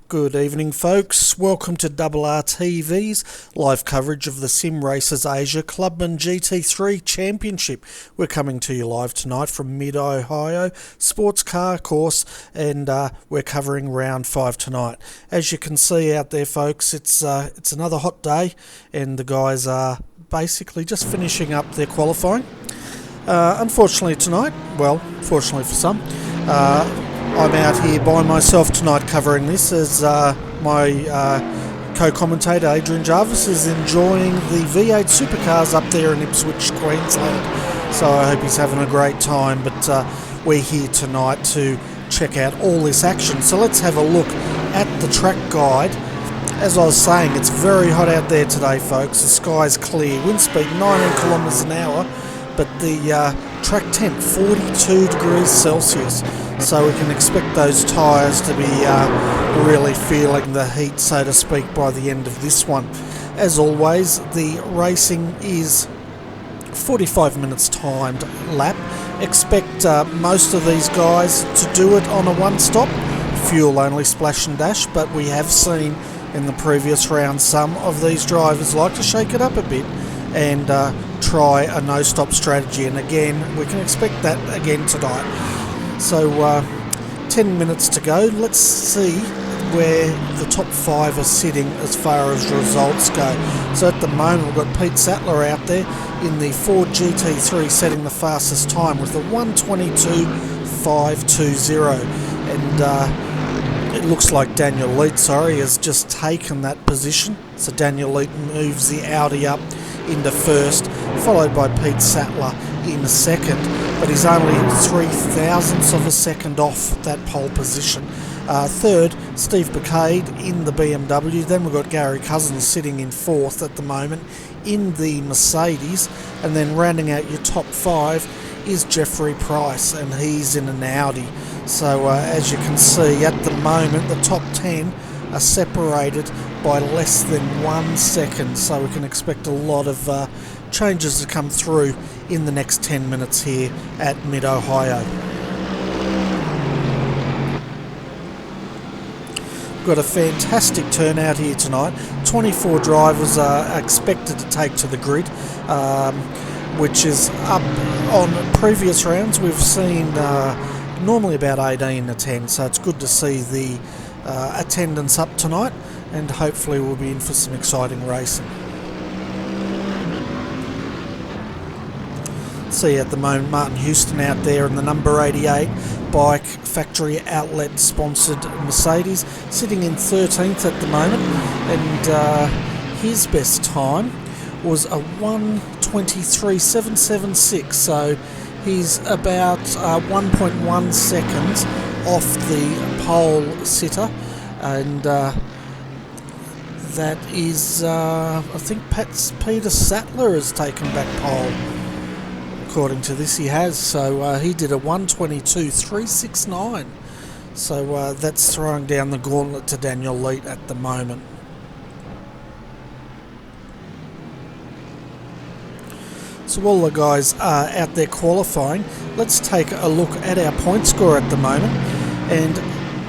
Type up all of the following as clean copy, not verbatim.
Good evening, folks. Welcome to RRTV's live coverage of the Sim Racers Asia Clubman GT3 Championship. We're coming to you live tonight from Mid Ohio sports car course, and we're covering round 5 tonight. As you can see out there, folks, it's another hot day, and the guys are basically just finishing up their qualifying. Unfortunately tonight, well, fortunately for some, I'm out here by myself tonight covering this, as my co-commentator Adrian Jarvis is enjoying the V8 supercars up there in Ipswich, Queensland. So I hope he's having a great time, but we're here tonight to check out all this action. So let's have a look at the track guide. As I was saying, it's very hot out there today, folks. The sky's clear, wind speed 19 kilometres an hour, but the track temp 42 degrees Celsius. So we can expect those tyres to be really feeling the heat, so to speak, by the end of this one. As always, the racing is 45 minutes timed lap. Expect most of these guys to do it on a one-stop, fuel-only splash and dash, but we have seen in the previous round some of these drivers like to shake it up a bit and try a no-stop strategy, and again, we can expect that again tonight. So 10 minutes to go. Let's see where the top 5 are sitting as far as results go. So at the moment we've got Pete Sattler out there in the Ford GT3 setting the fastest time with a 1:22.520, and it looks like Daniel Leet, has just taken that position. So Daniel Leet moves the Audi up into first, followed by Pete Sattler in second, but he's only 0.003 of a second off that pole position. Third, Steve Bacade in the BMW. Then we've got Gary Cousins sitting in fourth at the moment in the Mercedes, and then rounding out your top 5 is Jeffrey Price, and he's in an Audi. So as you can see at the moment, the top 10 are separated by less than 1 second, so we can expect a lot of changes to come through in the next 10 minutes here at Mid Ohio. Got a fantastic turnout here tonight. 24 drivers are expected to take to the grid, which is up on previous rounds. We've seen normally about 18 to 10, so it's good to see the attendance up tonight. and hopefully we'll be in for some exciting racing. See at the moment Martin Houston out there in the number 88 bike factory outlet sponsored Mercedes, sitting in 13th at the moment, and his best time was a 1:23.776, so he's about 1.1 seconds off the pole sitter, and that is I think Peter Sattler has taken back pole. According to this, he has. So he did a 1:22.369. So that's throwing down the gauntlet to Daniel Leet at the moment. So while the guys are out there qualifying, let's take a look at our point score at the moment. And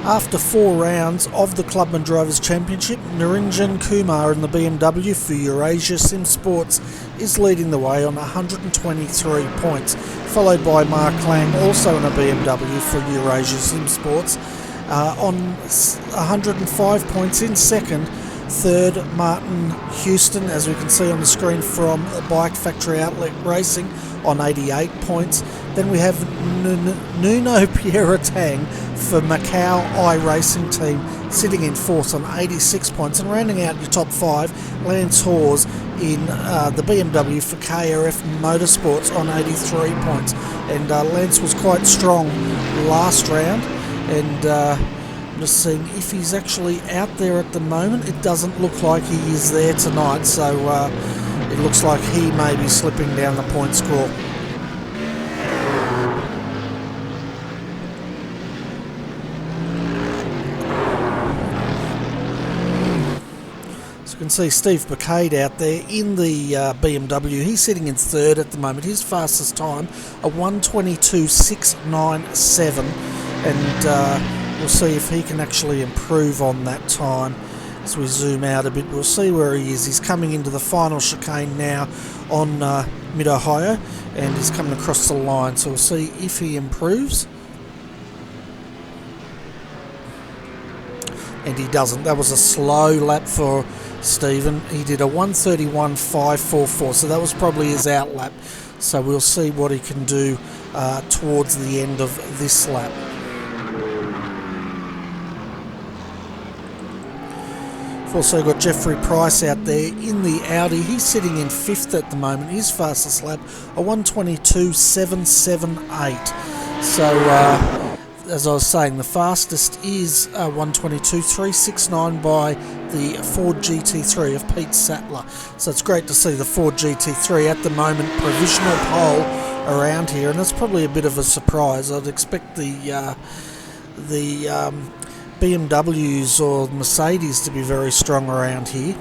after 4 rounds of the Clubman Drivers' Championship, Niranjan Kumar in the BMW for Eurasia Sim Sports is leading the way on 123 points, followed by Mark Lang, also in a BMW for Eurasia Sim Sports, on 105 points in second. Third, Martin Houston, as we can see on the screen from Bike Factory Outlet Racing, on 88 points. Then we have Nuno Pieratang for Macau iRacing team sitting in fourth on 86 points. And rounding out your top 5, Lance Hawes in the BMW for KRF Motorsports on 83 points. And Lance was quite strong last round, and I'm just seeing if he's actually out there at the moment. It doesn't look like he is there tonight, so it looks like he may be slipping down the point score. So you can see Steve Bacade out there in the BMW. He's sitting in third at the moment. His fastest time, a 1:22.697, and we'll see if he can actually improve on that time. As we zoom out a bit, we'll see where he is. He's coming into the final chicane now on Mid Ohio, and he's coming across the line, so we'll see if he improves. And he doesn't. That was a slow lap for Stephen. He did a 1:31.544, so that was probably his out lap. So we'll see what he can do towards the end of this lap. We've also got Jeffrey Price out there in the Audi. He's sitting in fifth at the moment. His fastest lap, a 1:22.778. So, as I was saying, the fastest is 1:22.369 by the Ford GT3 of Pete Sattler. So it's great to see the Ford GT3 at the moment provisional pole around here, and it's probably a bit of a surprise. I'd expect the BMWs or Mercedes to be very strong around here.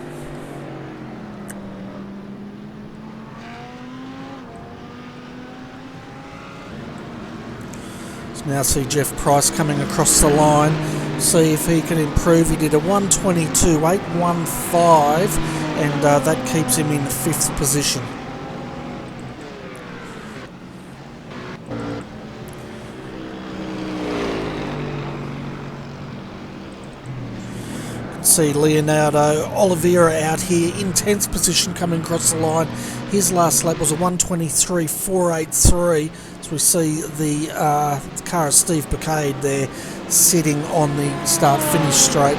So now see Jeff Price coming across the line. See if he can improve. He did a 1:22.815, and that keeps him in 5th position. See Leonardo Oliveira out here in 10th position coming across the line. His last lap was a 1:23.483. So we see the car of Steve Bacade there sitting on the start-finish straight.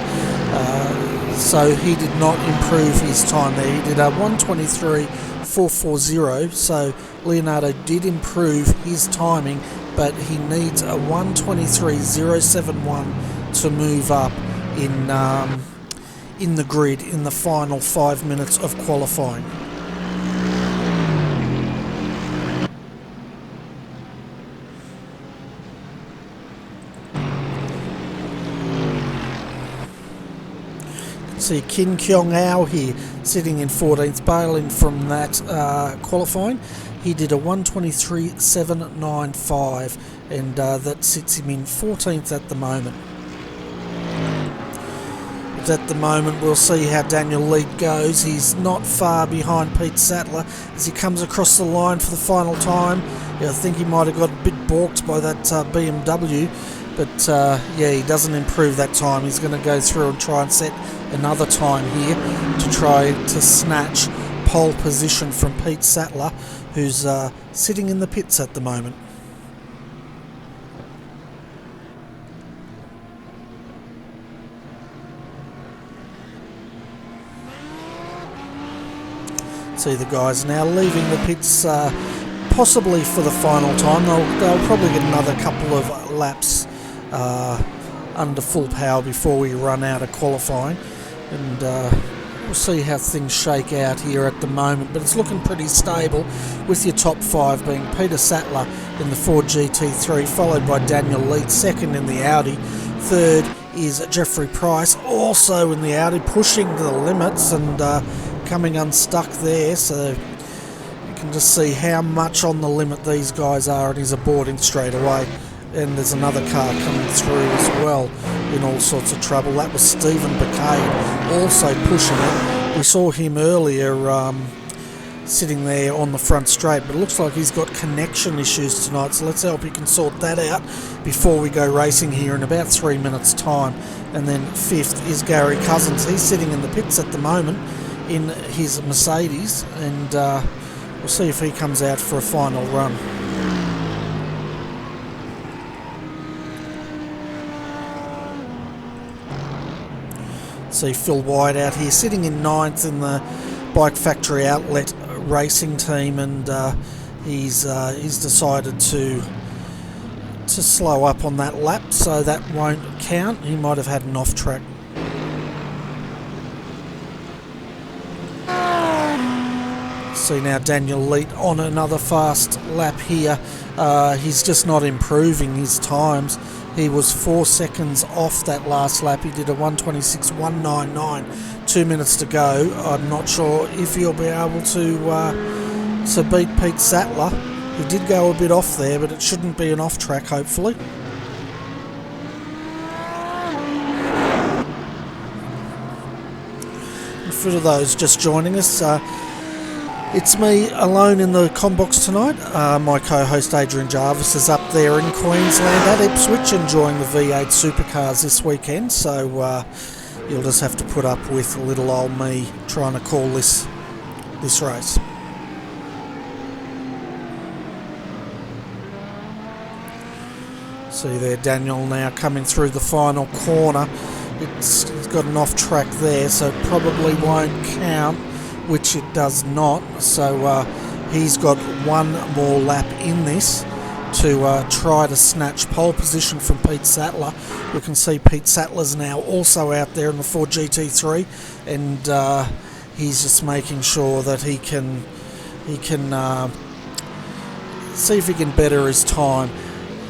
So he did not improve his time there. He did a 1:23.440. So Leonardo did improve his timing, but he needs a 1:23.071 to move up in the grid in the final 5 minutes of qualifying. See Kin Kyong Ao here sitting in 14th, bailing from that qualifying. He did a 1:23.795, and that sits him in 14th at the moment. At the moment, we'll see how Daniel Leet goes. He's not far behind Pete Sattler as he comes across the line for the final time. I think he might have got a bit balked by that BMW, But yeah, he doesn't improve that time. He's going to go through and try and set another time here to try to snatch pole position from Pete Sattler, who's sitting in the pits at the moment. See the guys now leaving the pits, possibly for the final time. They'll probably get another couple of laps under full power before we run out of qualifying, and we'll see how things shake out here at the moment. But it's looking pretty stable, with your top five being Peter Sattler in the Ford GT3, followed by Daniel Leet second in the Audi. Third is Jeffrey Price, also in the Audi, pushing to the limits and coming unstuck there, so you can just see how much on the limit these guys are, and he's aborting straight away. And there's another car coming through as well in all sorts of trouble. That was Stephen Bacade, also pushing it. We saw him earlier sitting there on the front straight, but it looks like he's got connection issues tonight, so let's hope he can sort that out before we go racing here in about 3 minutes time. And then fifth is Gary Cousins. He's sitting in the pits at the moment in his Mercedes, and we'll see if he comes out for a final run. See Phil White out here sitting in ninth in the Bike Factory Outlet racing team, and he's decided to slow up on that lap, so that won't count. He might have had an off track. See now Daniel Leet on another fast lap here. He's just not improving his times. He was 4 seconds off that last lap. He did a 1:26.199. 2 minutes to go. I'm not sure if he'll be able to beat Pete Sattler. He did go a bit off there, but it shouldn't be an off track, hopefully. And for those just joining us, it's me alone in the combox tonight. My co-host Adrian Jarvis is up there in Queensland at Ipswich enjoying the V8 supercars this weekend, so you'll just have to put up with little old me trying to call this race. See there Daniel now coming through the final corner. It's got an off track there, so it probably won't count, which it does not. So he's got one more lap in this to try to snatch pole position from Pete Sattler. We can see Pete Sattler's now also out there in the Ford GT3, and he's just making sure that he can see if he can better his time.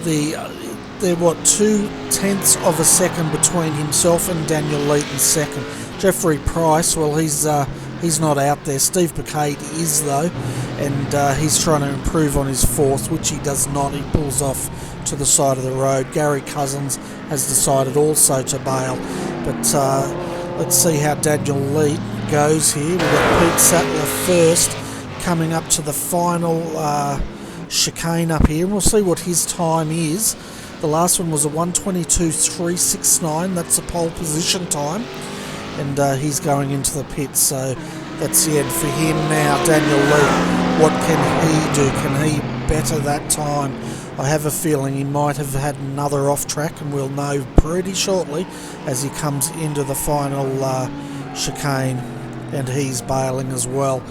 They're what, 0.2 of a second between himself and Daniel Leet in second. Jeffrey Price, well, he's not out there. Steve Bacade is though, and he's trying to improve on his fourth, which he does not. He pulls off to the side of the road. Gary Cousins has decided also to bail, but let's see how Daniel Leet goes here. We've got Pete Sattler first, coming up to the final chicane up here, and we'll see what his time is. The last one was a 1:22.369. That's a pole position time, and he's going into the pits, so that's the end for him now. Daniel Leet, what can he do? Can he better that time? I have a feeling he might have had another off track, and we'll know pretty shortly as he comes into the final chicane, and he's bailing as well.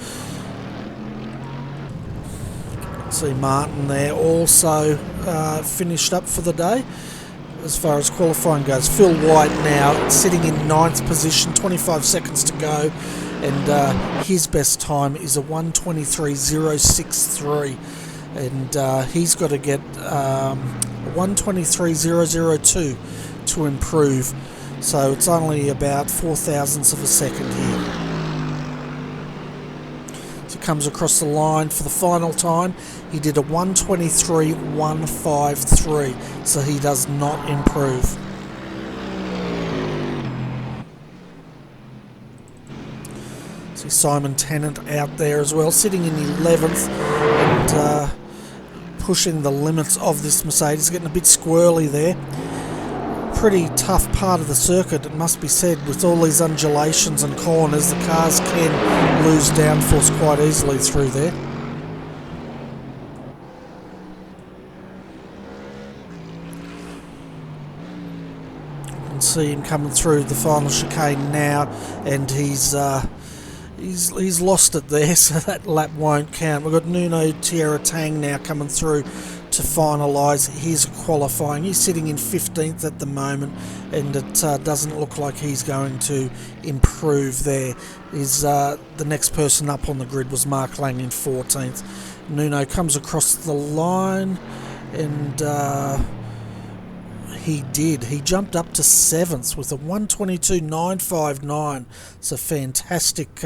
See Martin there also finished up for the day as far as qualifying goes. Phil White now sitting in 9th position, 25 seconds to go, and his best time is a 1:23.063, and he's got to get 1:23.002 to improve, so it's only about 0.04 of a second here. So he comes across the line for the final time. He did a 1:23.153, so he does not improve. See Simon Tennant out there as well, sitting in 11th and pushing the limits of this Mercedes, getting a bit squirrely there. pretty tough part of the circuit, it must be said. With all these undulations and corners, the cars can lose downforce quite easily through there. You can see him coming through the final chicane now, and he's lost it there, so that lap won't count. We've got Nuno Tierra Tang now coming through to finalise his qualifying. He's sitting in 15th at the moment, and it doesn't look like he's going to improve there. The next person up on the grid was Mark Lang in 14th. Nuno comes across the line, and he did. He jumped up to 7th with a 1:22.959. It's a fantastic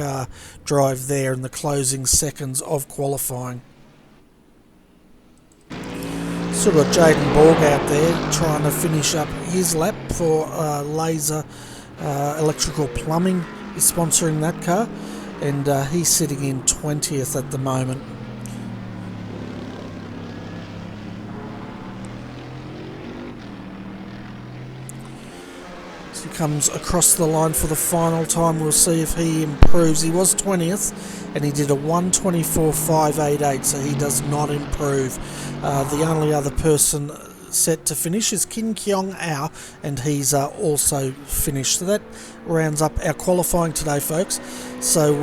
drive there in the closing seconds of qualifying. Still got Jaden Borg out there trying to finish up his lap for Laser Electrical Plumbing is sponsoring that car, and he's sitting in 20th at the moment. He comes across the line for the final time. We'll see if he improves. He was 20th and he did a 1:24.588, so he does not improve. The only other person set to finish is Kin Keong Ao, and he's also finished. So that rounds up our qualifying today, folks. So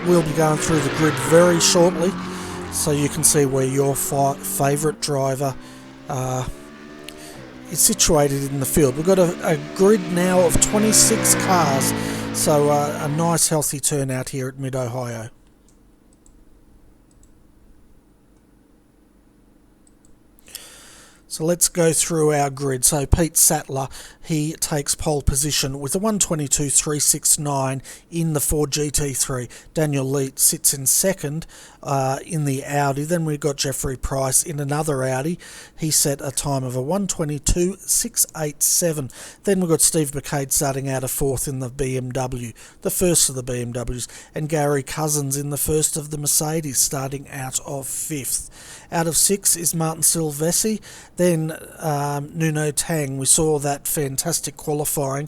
we'll be going through the grid very shortly, so you can see where your favourite driver is situated in the field. We've got a grid now of 26 cars, so a nice healthy turnout here at Mid Ohio. So let's go through our grid. So Pete Sattler, he takes pole position with a 1:22.369 in the Ford GT3. Daniel Leet sits in second in the Audi. Then we've got Jeffrey Price in another Audi. He set a time of a 1:22.687. Then we've got Steve McCade starting out of fourth in the BMW, the first of the BMWs, and Gary Cousins in the first of the Mercedes, starting out of fifth. Out of six is Martin Silvessi. Then Nuno Tang, we saw that fantastic qualifying,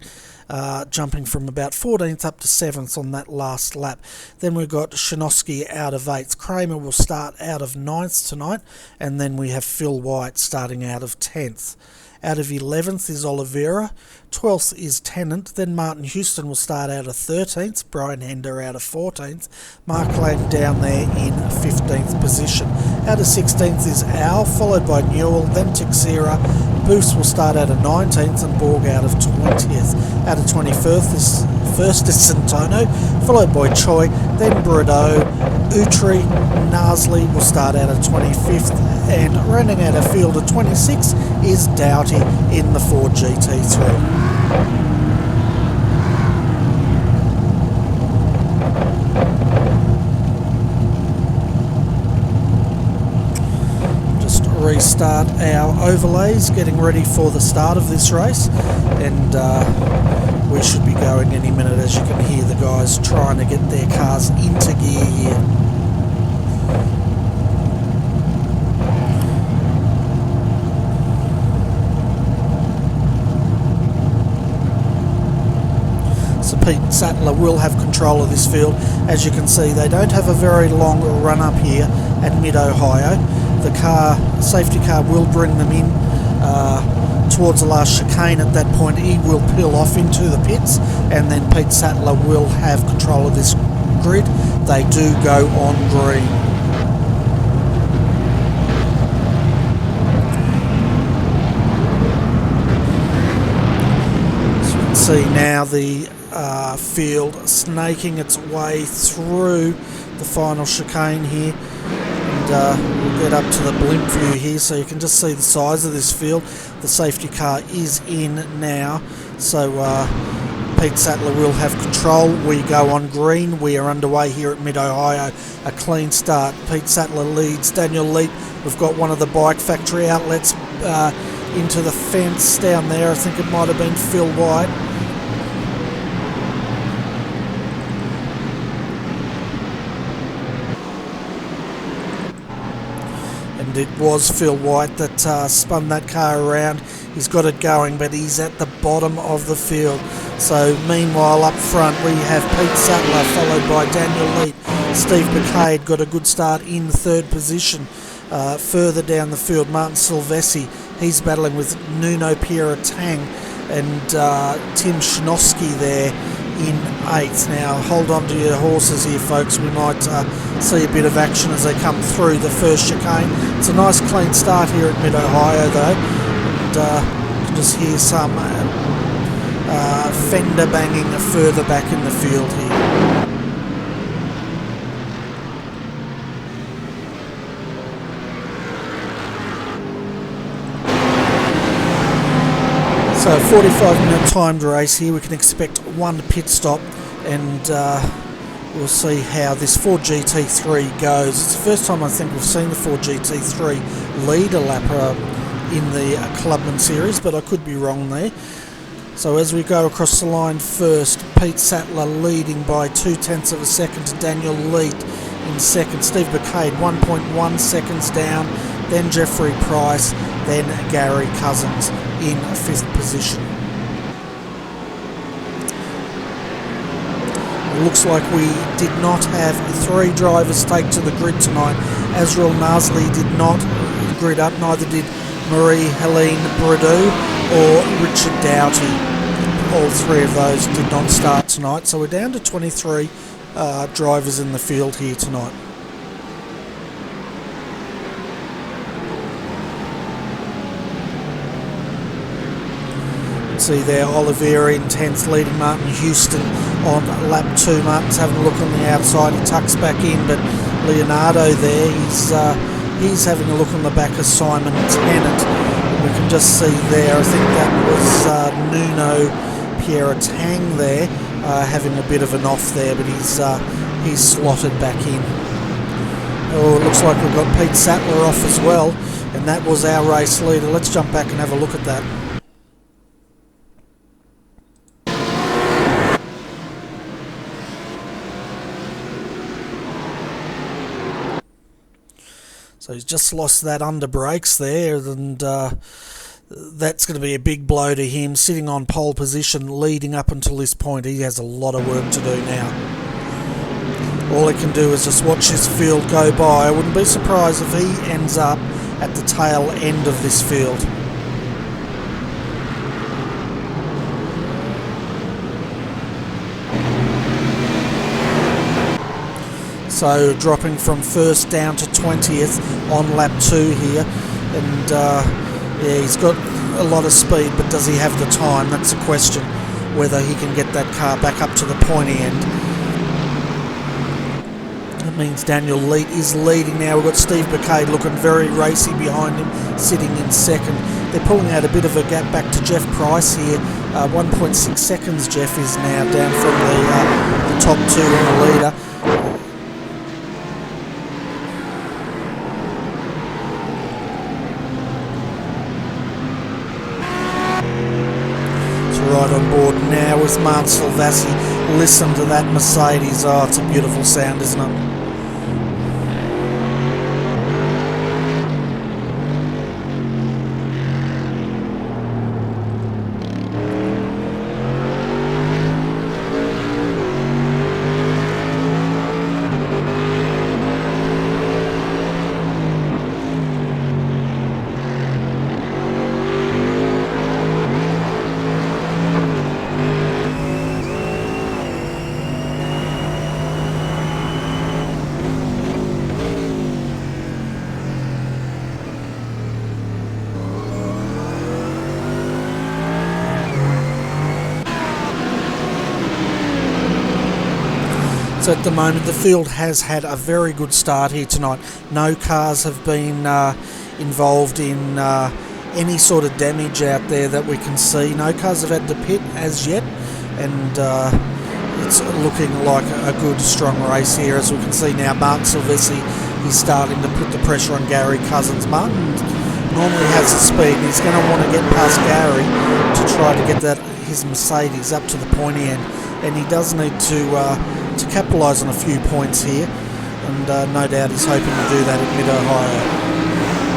jumping from about 14th up to 7th on that last lap. Then we've got Shinosky out of 8th. Kramer will start out of 9th tonight, and then we have Phil White starting out of 10th. Out of 11th is Oliveira, 12th is Tennant, then Martin Houston will start out of 13th, Brian Hender out of 14th, Mark Lang down there in 15th position. Out of 16th is Al, followed by Newell, then Teixeira, Boost will start out of 19th and Borg out of 20th. Out of 21st is Santono, followed by Choi, then Bordeaux, Utri, Narsley will start out of 25th, and rounding out a field of 26 is Doughty in the Ford GT3. Just restart our overlays, getting ready for the start of this race, and we should be going any minute, as you can hear the guys trying to get their cars into gear here. So Pete Sattler will have control of this field. As you can see, they don't have a very long run up here at Mid Ohio. The safety car will bring them in towards the last chicane. At that point he will peel off into the pits, and then Pete Sattler will have control of this grid. They do go on green. So you can see now the field snaking its way through the final chicane here, and we'll get up to the blimp view here so you can just see the size of this field. The safety car is in now, so Pete Sattler will have control. We go on green. We are underway here at Mid Ohio. A clean start. Pete Sattler leads. Daniel Leet, we've got one of the bike factory outlets into the fence down there. I think it might have been Phil White. And and it was Phil White that spun that car around. He's got it going, but he's at the bottom of the field. So meanwhile up front we have Pete Sattler followed by Daniel Leet. Steve Bacade got a good start in third position. Further down the field, Martin Silvessi, he's battling with Nuno Pierre-Tang and Tim Schnosky there in 8th. Now hold on to your horses here, folks. We might see a bit of action as they come through the first chicane. It's a nice clean start here at Mid Ohio though, and you can just hear some fender banging further back in the field here. So 45-minute timed race here. We can expect one pit stop, and we'll see how this Ford GT3 goes. It's the first time I think we've seen the Ford GT3 lead a lap in the Clubman series, but I could be wrong there. So as we go across the line first, Pete Sattler leading by 0.2 of a second to Daniel Leet in second. Steve Bacade 1.1 seconds down, then Jeffrey Price, then Gary Cousins in 5th position. It looks like we did not have 3 drivers take to the grid tonight. Azrael Nasli did not grid up, neither did Marie-Helene Bredoux or Richard Doughty. All 3 of those did not start tonight, so we're down to 23 drivers in the field here tonight. See there, Oliveira in 10th, leading Martin Houston on lap 2. Martin's having a look on the outside, he tucks back in, but Leonardo there, he's having a look on the back of Simon Tennant. We can just see there, I think that was Nuno Pierre-Tang there, having a bit of an off there, but he's slotted back in. Oh, it looks like we've got Pete Sattler off as well, and that was our race leader. Let's jump back and have a look at that. So he's just lost that under brakes there, and that's going to be a big blow to him, sitting on pole position leading up until this point. He has a lot of work to do now. All he can do is just watch his field go by. I wouldn't be surprised if he ends up at the tail end of this field. So dropping from 1st down to 20th on lap 2 here, and yeah, he's got a lot of speed, but does he have the time? That's the question, whether he can get that car back up to the pointy end. That means Daniel Leet is leading now. We've got Steve Bacade looking very racy behind him, sitting in 2nd. They're pulling out a bit of a gap back to Jeff Price here. 1.6 seconds Jeff is now down from the top 2 in the leader. Right on board now with Martin Silvassi. Listen to that Mercedes. Oh, it's a beautiful sound, isn't it? So at the moment the field has had a very good start here tonight. No cars have been involved in any sort of damage out there that we can see. No cars have had to pit as yet, and it's looking like a good strong race here. As we can see now, Martin Silvessi is starting to put the pressure on Gary Cousins. Martin normally has the speed, and he's going to want to get past Gary to try to get his Mercedes up to the pointy end, and he does need to capitalise on a few points here, and no doubt he's hoping to do that at Mid Ohio.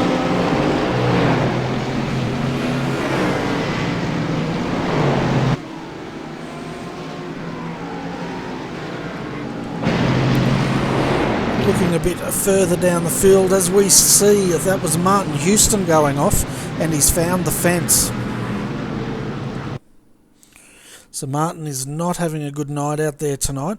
Looking a bit further down the field, as we see, that was Martin Houston going off, and he's found the fence. So Martin is not having a good night out there tonight.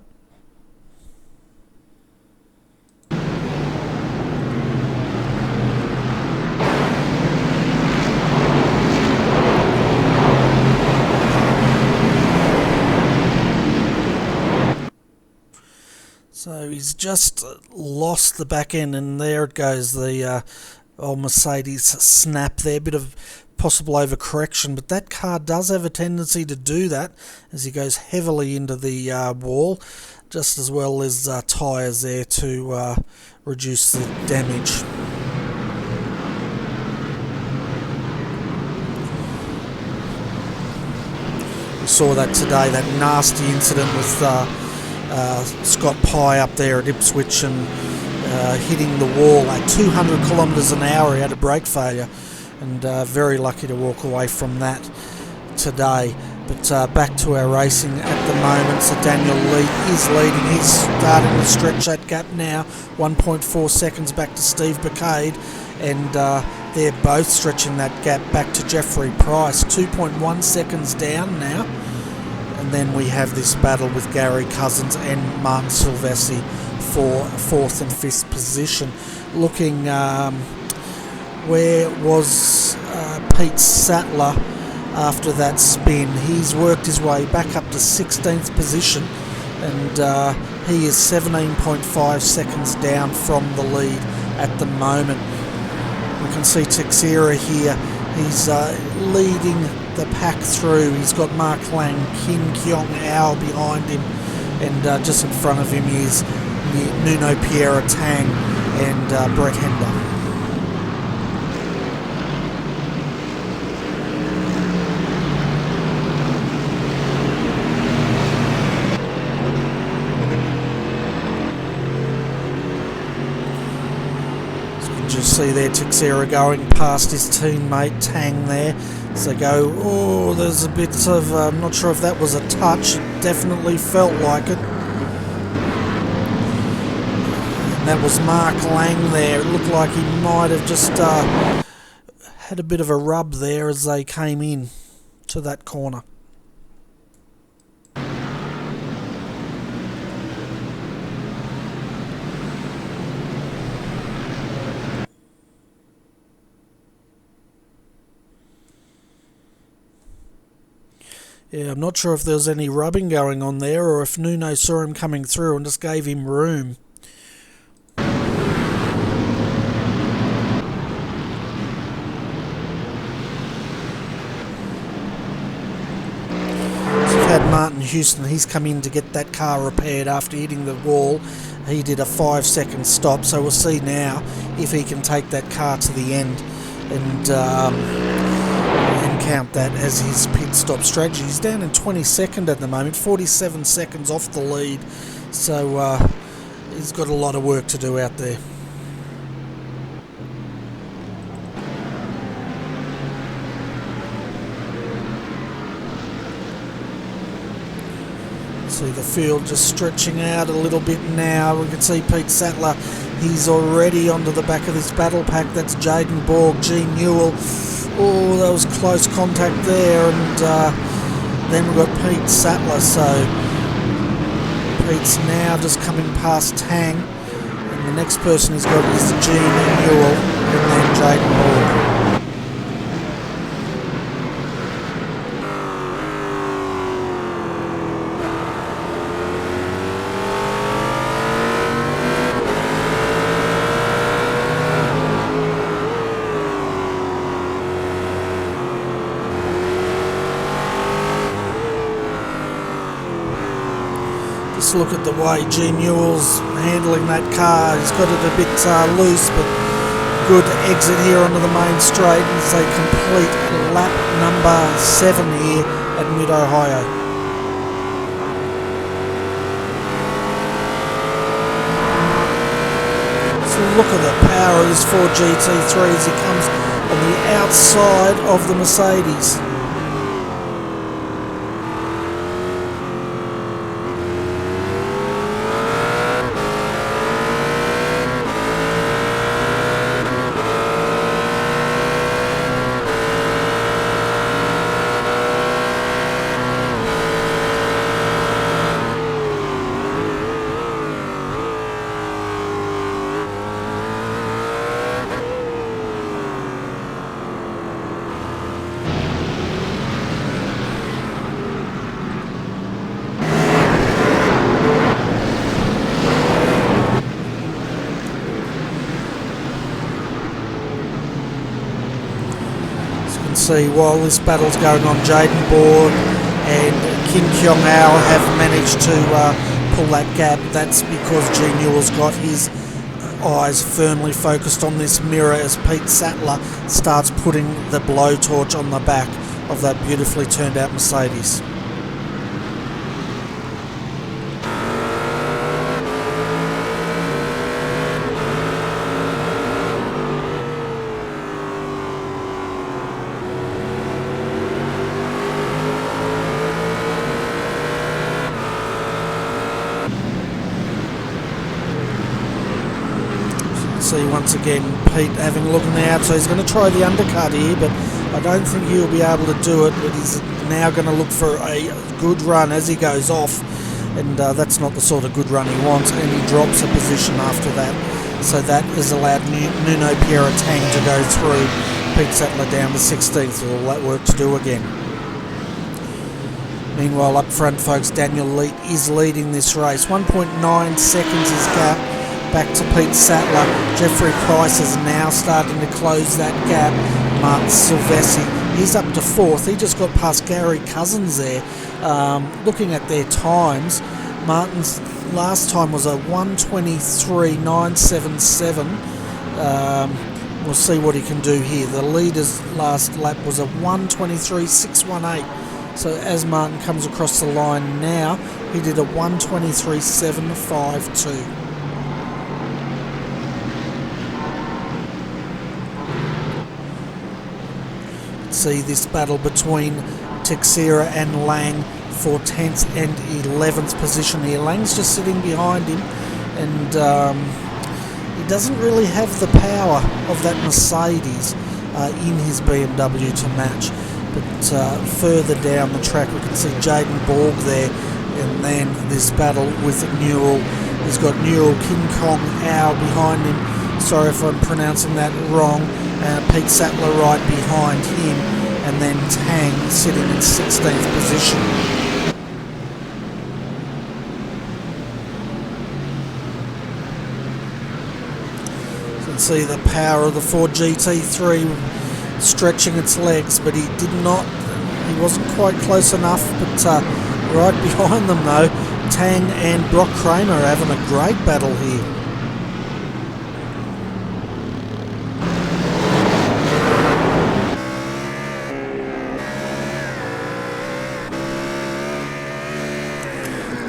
So he's just lost the back end, and there it goes, the old Mercedes snap there. Bit of possible overcorrection, but that car does have a tendency to do that as he goes heavily into the wall, just as well as tyres there to reduce the damage. We saw that today, that nasty incident with Scott Pye up there at Ipswich and hitting the wall at 200 kilometres an hour. He had a brake failure, and very lucky to walk away from that today. But back to our racing at the moment. So Daniel Lee is leading. He's starting to stretch that gap now. 1.4 seconds back to Steve Bacade, and they're both stretching that gap back to Jeffrey Price. 2.1 seconds down now. And then we have this battle with Gary Cousins and Martin Silvestri for 4th and 5th position. Looking where was Pete Sattler after that spin. He's worked his way back up to 16th position, and he is 17.5 seconds down from the lead at the moment. We can see Teixeira here. He's leading the pack through. He's got Mark Lang, Kim Keong Ao behind him, and just in front of him is Nuno Pierre Tang and Brett Hender. Just see there Teixeira going past his teammate Tang there. So go, oh, there's a bit of, I'm not sure if that was a touch. It definitely felt like it. And that was Mark Lang there. It looked like he might have just had a bit of a rub there as they came in to that corner. Yeah, I'm not sure if there was any rubbing going on there, or if Nuno saw him coming through and just gave him room. So we've had Martin Houston. He's come in to get that car repaired after hitting the wall. He did a 5-second stop, so we'll see now if he can take that car to the end and count that as his pit stop strategy. He's down in 22nd at the moment, 47 seconds off the lead, so he's got a lot of work to do out there. See the field just stretching out a little bit now. We can see Pete Sattler, he's already onto the back of this battle pack. That's Jaden Borg, G. Newell. Oh, that was close contact there, and then we've got Pete Sattler, so Pete's now just coming past Tang, and the next person he's got is G. Newell, and then Jaden Borg. Just look at the way G. Newell's handling that car. He's got it a bit loose, but good exit here onto the main straight as they complete lap number 7 here at Mid Ohio. So look at the power of this Ford GT3 as he comes on the outside of the Mercedes. See, while this battle's going on, Jaden Borg and Kim Kyung Ao have managed to pull that gap. That's because G Newell's got his eyes firmly focused on this mirror as Pete Sattler starts putting the blowtorch on the back of that beautifully turned out Mercedes. See once again Pete having a look on the outside. He's going to try the undercut here, but I don't think he'll be able to do it. But he's now going to look for a good run as he goes off, and that's not the sort of good run he wants, and he drops a position after that. So that has allowed Nuno Pierre-Tang to go through. Pete Sattler down to 16th with all that work to do again. Meanwhile up front, folks, Daniel Leet is leading this race. 1.9 seconds his gap back to Pete Sattler. Jeffrey Price is now starting to close that gap. Martin Silvessi, he's up to 4th. He just got past Gary Cousins there. Looking at their times, Martin's last time was a 1:23.977. We'll see what he can do here. The leader's last lap was a 1:23.618. So as Martin comes across the line now, he did a 1:23.752. See this battle between Teixeira and Lang for 10th and 11th position here. Lang's just sitting behind him, and he doesn't really have the power of that Mercedes in his BMW to match. But further down the track we can see Jaden Borg there, and then this battle with Newell. He's got Newell King Kong Ao behind him. Sorry if I'm pronouncing that wrong. Pete Sattler right behind him, and then Tang sitting in 16th position. You can see the power of the Ford GT3 stretching its legs, but he wasn't quite close enough. But right behind them though, Tang and Brock Kramer are having a great battle here.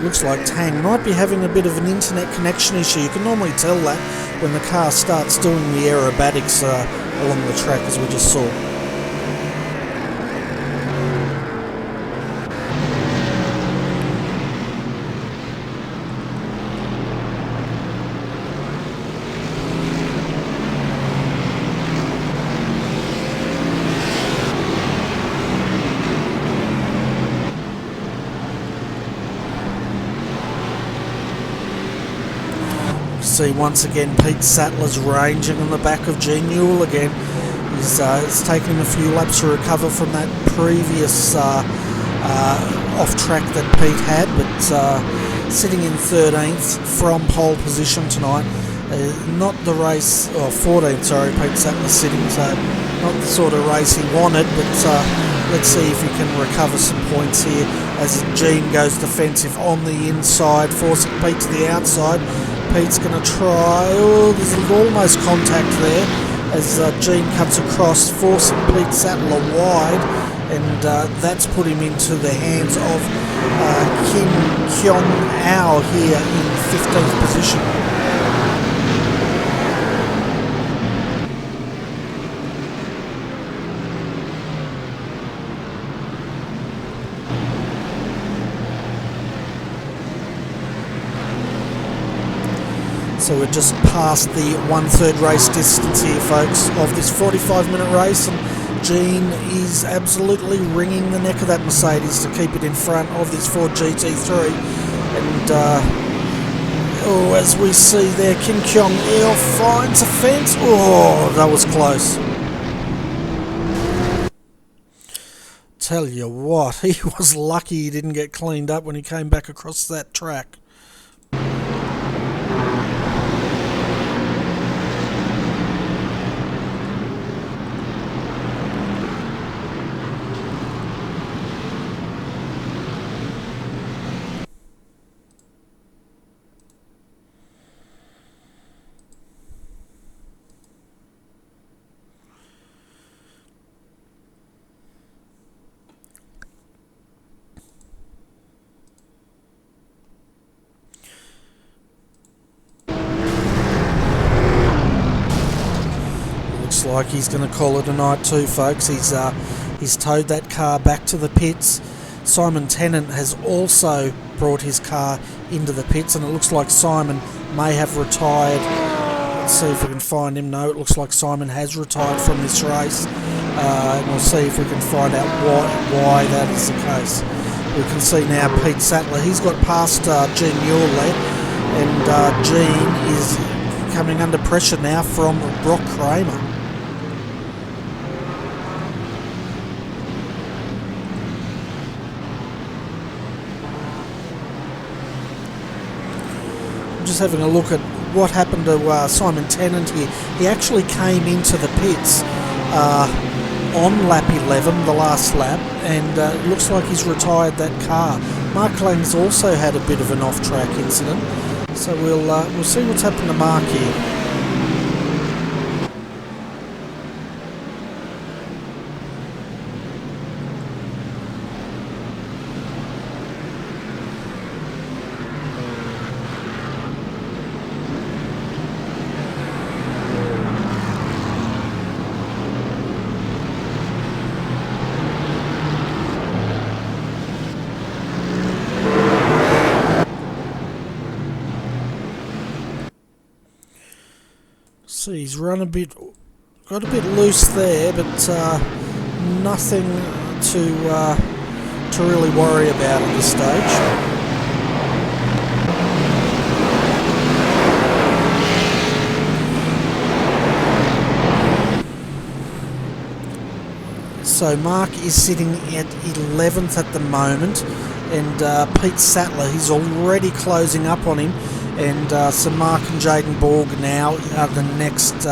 Looks like Tang might be having a bit of an internet connection issue. You can normally tell that when the car starts doing the aerobatics along the track, as we just saw. See once again Pete Sattler's ranging on the back of G Newell again. It's taken him a few laps to recover from that previous off track that Pete had, but sitting in 13th from pole position tonight. Not the race, or 14th, sorry, Pete Sattler sitting, so not the sort of race he wanted, but let's see if he can recover some points here as Gene goes defensive on the inside, forcing Pete to the outside. Pete's going to try, there's almost contact there as Gene cuts across, forcing Pete Sattler wide, and that's put him into the hands of Kim Kyung Ao here in 15th position. So we're just past the 1/3 race distance here, folks, of this 45-minute race, and Gene is absolutely wringing the neck of that Mercedes to keep it in front of this Ford GT3. And as we see there, Kim Kyung Il finds a fence. Oh, that was close. Tell you what, he was lucky he didn't get cleaned up when he came back across that track. like he's going to call it a night too, folks. He's towed that car back to the pits. Simon Tennant has also brought his car into the pits, and it looks like Simon may have retired. Let's see if we can find him. No, it looks like Simon has retired from this race, and we'll see if we can find out why that is the case. We can see now Pete Sattler, he's got past Gene Newell there, and Gene is coming under pressure now from Brock Kramer. Just having a look at what happened to Simon Tennant here. He actually came into the pits on lap 11, the last lap, and it looks like he's retired that car. Mark Lang's also had a bit of an off-track incident, so we'll see what's happened to Mark here. See, he's got a bit loose there, but nothing to really worry about at this stage. So Mark is sitting at 11th at the moment, and Pete Sattler, he's already closing up on him. And so Mark and Jaden Borg now are the next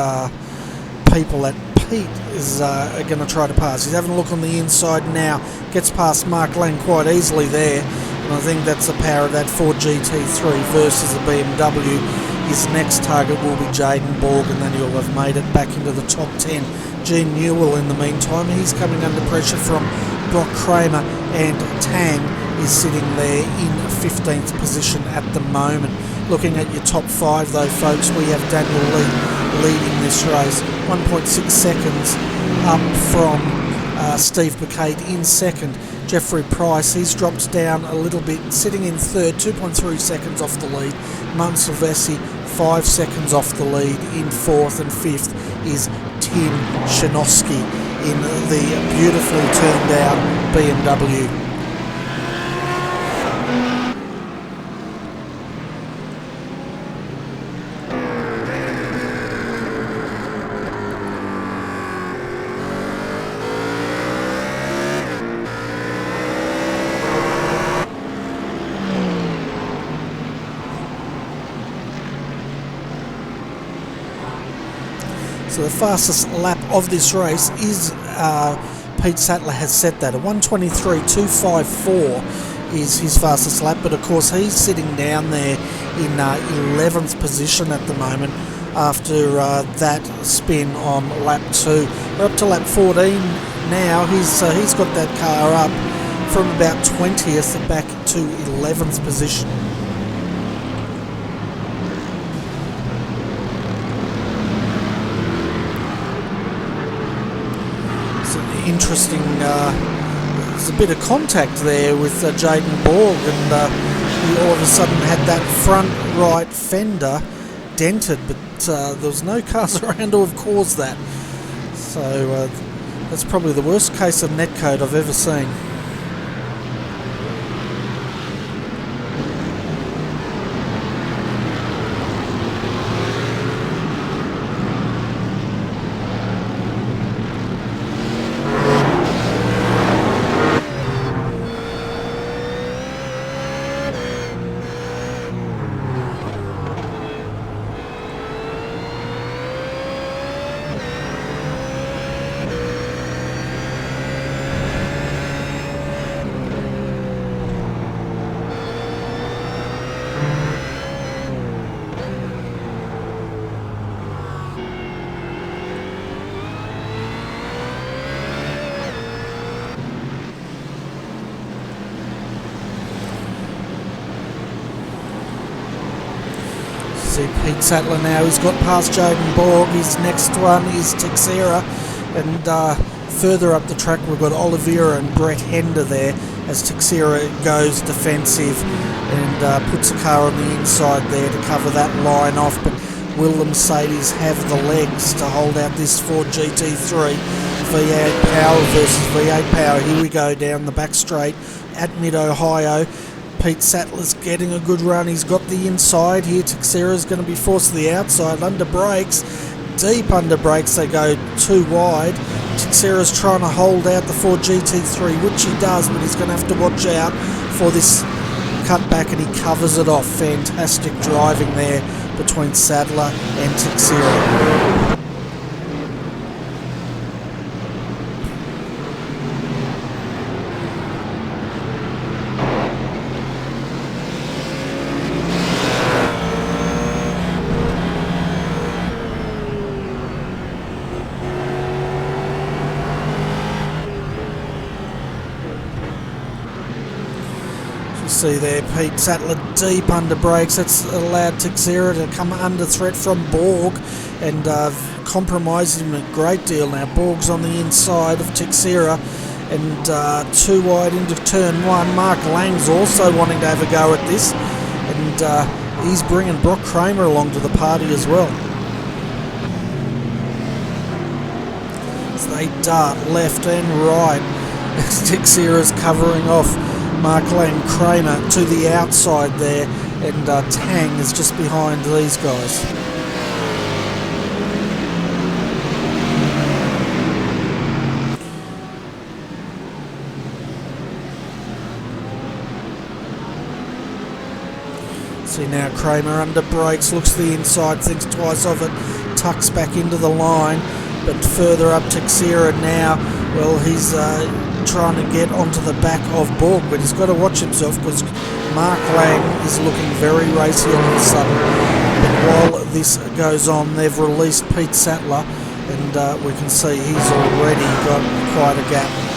people that Pete is going to try to pass. He's having a look on the inside now, gets past Mark Lang quite easily there, and I think that's the power of that Ford GT3 versus the BMW. His next target will be Jaden Borg, and then he'll have made it back into the top 10. Gene Newell in the meantime, he's coming under pressure from Brock Kramer, and Tang is sitting there in 15th position at the moment. Looking at your top 5 though, folks, we have Daniel Lee leading this race, 1.6 seconds up from Steve Bacade in second. Jeffrey Price, he's dropped down a little bit, sitting in third, 2.3 seconds off the lead. Martin Silvestri, 5 seconds off the lead in fourth, and fifth is Tim Shanowski in the beautifully turned out BMW. So the fastest lap of this race is, Pete Sattler has set that, a 1:23.254 is his fastest lap, but of course he's sitting down there in 11th position at the moment after that spin on lap 2. We're up to lap 14 now. He's got that car up from about 20th back to 11th position. Interesting, there's a bit of contact there with Jaden Borg, and he all of a sudden had that front right fender dented, but there was no cars around to have caused that. So that's probably the worst case of netcode I've ever seen. See Pete Sattler now, he's got past Jaden Borg. His next one is Texera, and further up the track we've got Oliveira and Brett Hender there as Texera goes defensive and puts the car on the inside there to cover that line off. But will the Mercedes have the legs to hold out this Ford GT3? V8 power versus V8 power. Here we go down the back straight at Mid Ohio. Pete Sattler's getting a good run. He's got the inside here. Texera's going to be forced to the outside. Under brakes, deep under brakes, they go too wide. Texera's trying to hold out the Ford GT3, which he does, but he's going to have to watch out for this cutback, and he covers it off. Fantastic driving there between Sattler and Texera. See there, Pete Sattler deep under brakes. That's allowed Texera to come under threat from Borg and compromise him a great deal. Now Borg's on the inside of Texera and too wide into turn one. Mark Lang's also wanting to have a go at this, and he's bringing Brock Kramer along to the party as well. So they dart left and right as Texera's covering off Mark Lang. Kramer to the outside there, and Tang is just behind these guys. See now Kramer under brakes, looks to the inside, thinks twice of it, tucks back into the line, but further up Texera now. Well, he's trying to get onto the back of Borg, but he's got to watch himself because Mark Lang is looking very racy all of a sudden. But while this goes on, they've released Pete Sattler, and we can see he's already got quite a gap.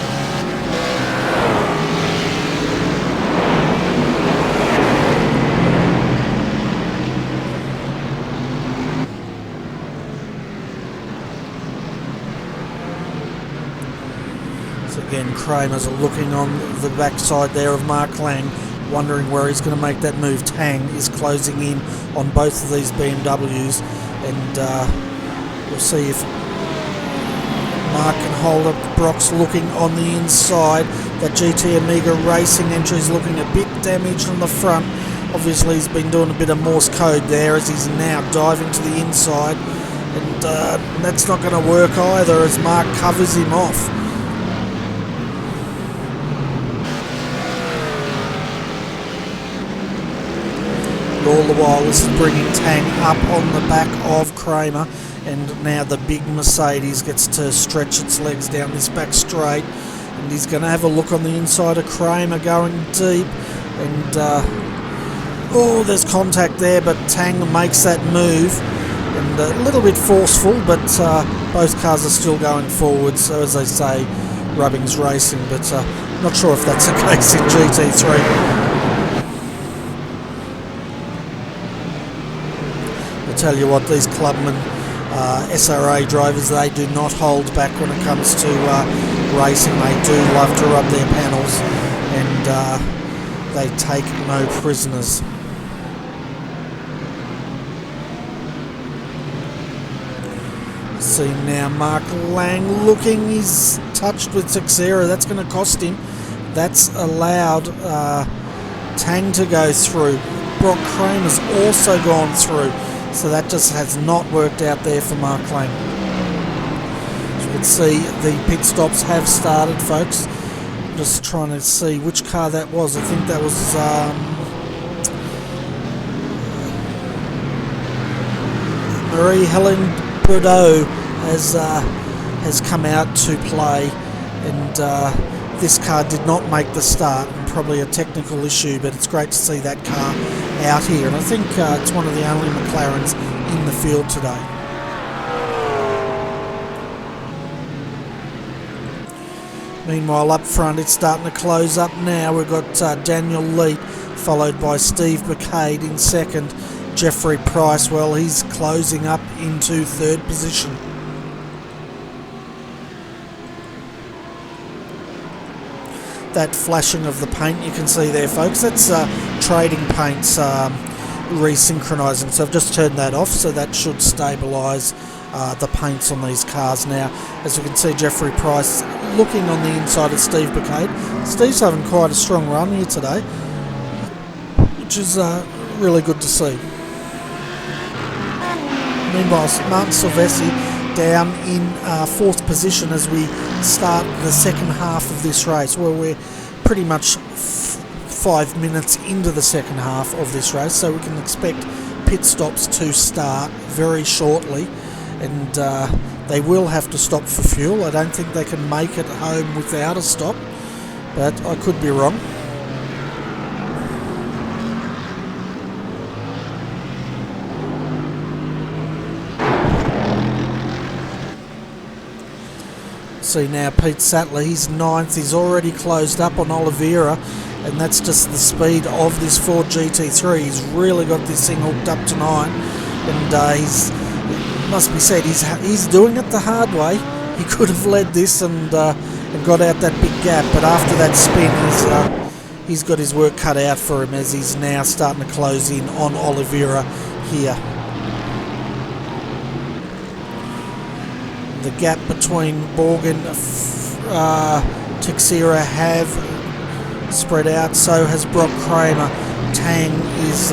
Again, Kramer's looking on the backside there of Mark Lang, wondering where he's going to make that move. Tang is closing in on both of these BMWs, and we'll see if Mark can hold up. Brock's looking on the inside. That GT Amiga Racing entry is looking a bit damaged on the front. Obviously he's been doing a bit of Morse code there as he's now diving to the inside, and that's not going to work either as Mark covers him off. All the while this is bringing Tang up on the back of Kramer, and now the big Mercedes gets to stretch its legs down this back straight, and he's going to have a look on the inside of Kramer going deep, and oh, there's contact there, but Tang makes that move, and a little bit forceful, but both cars are still going forward, so as they say, rubbing's racing, but not sure if that's the case in GT3. Tell you what, these Clubman SRA drivers, they do not hold back when it comes to racing. They do love to rub their panels, and they take no prisoners. See now Mark Lang looking, he's touched with Texera, that's going to cost him. That's allowed Tang to go through. Brock Kramer's also gone through. So that just has not worked out there for Mark Lang. As you can see, the pit stops have started, folks. I'm just trying to see which car that was. I think that was Marie-Helen Bordeaux has come out to play, and this car did not make the start, and probably a technical issue, but it's great to see that car out here, and I think it's one of the only McLarens in the field today. Meanwhile up front it's starting to close up now. We've got Daniel Leet followed by Steve McCade in second, Jeffrey Price, well, he's closing up into third position. That flashing of the paint you can see there, folks, that's trading paints resynchronizing. So I've just turned that off, so that should stabilize the paints on these cars now. As you can see, Jeffrey Price looking on the inside of Steve Bacade. Steve's having quite a strong run here today, which is really good to see. Meanwhile, Martin Silvestri down in fourth position as we start the second half of this race. Well, we're pretty much 5 minutes into the second half of this race, so we can expect pit stops to start very shortly, and they will have to stop for fuel. I don't think they can make it home without a stop, but I could be wrong. See now Pete Sattler, he's ninth, he's already closed up on Oliveira, and that's just the speed of this Ford GT3. He's really got this thing hooked up tonight, and it must be said, he's doing it the hard way. He could have led this and got out that big gap, but after that spin he's got his work cut out for him, as he's now starting to close in on Oliveira here. The gap between Borgen Teixeira have spread out, so has Brock Kramer. Tang is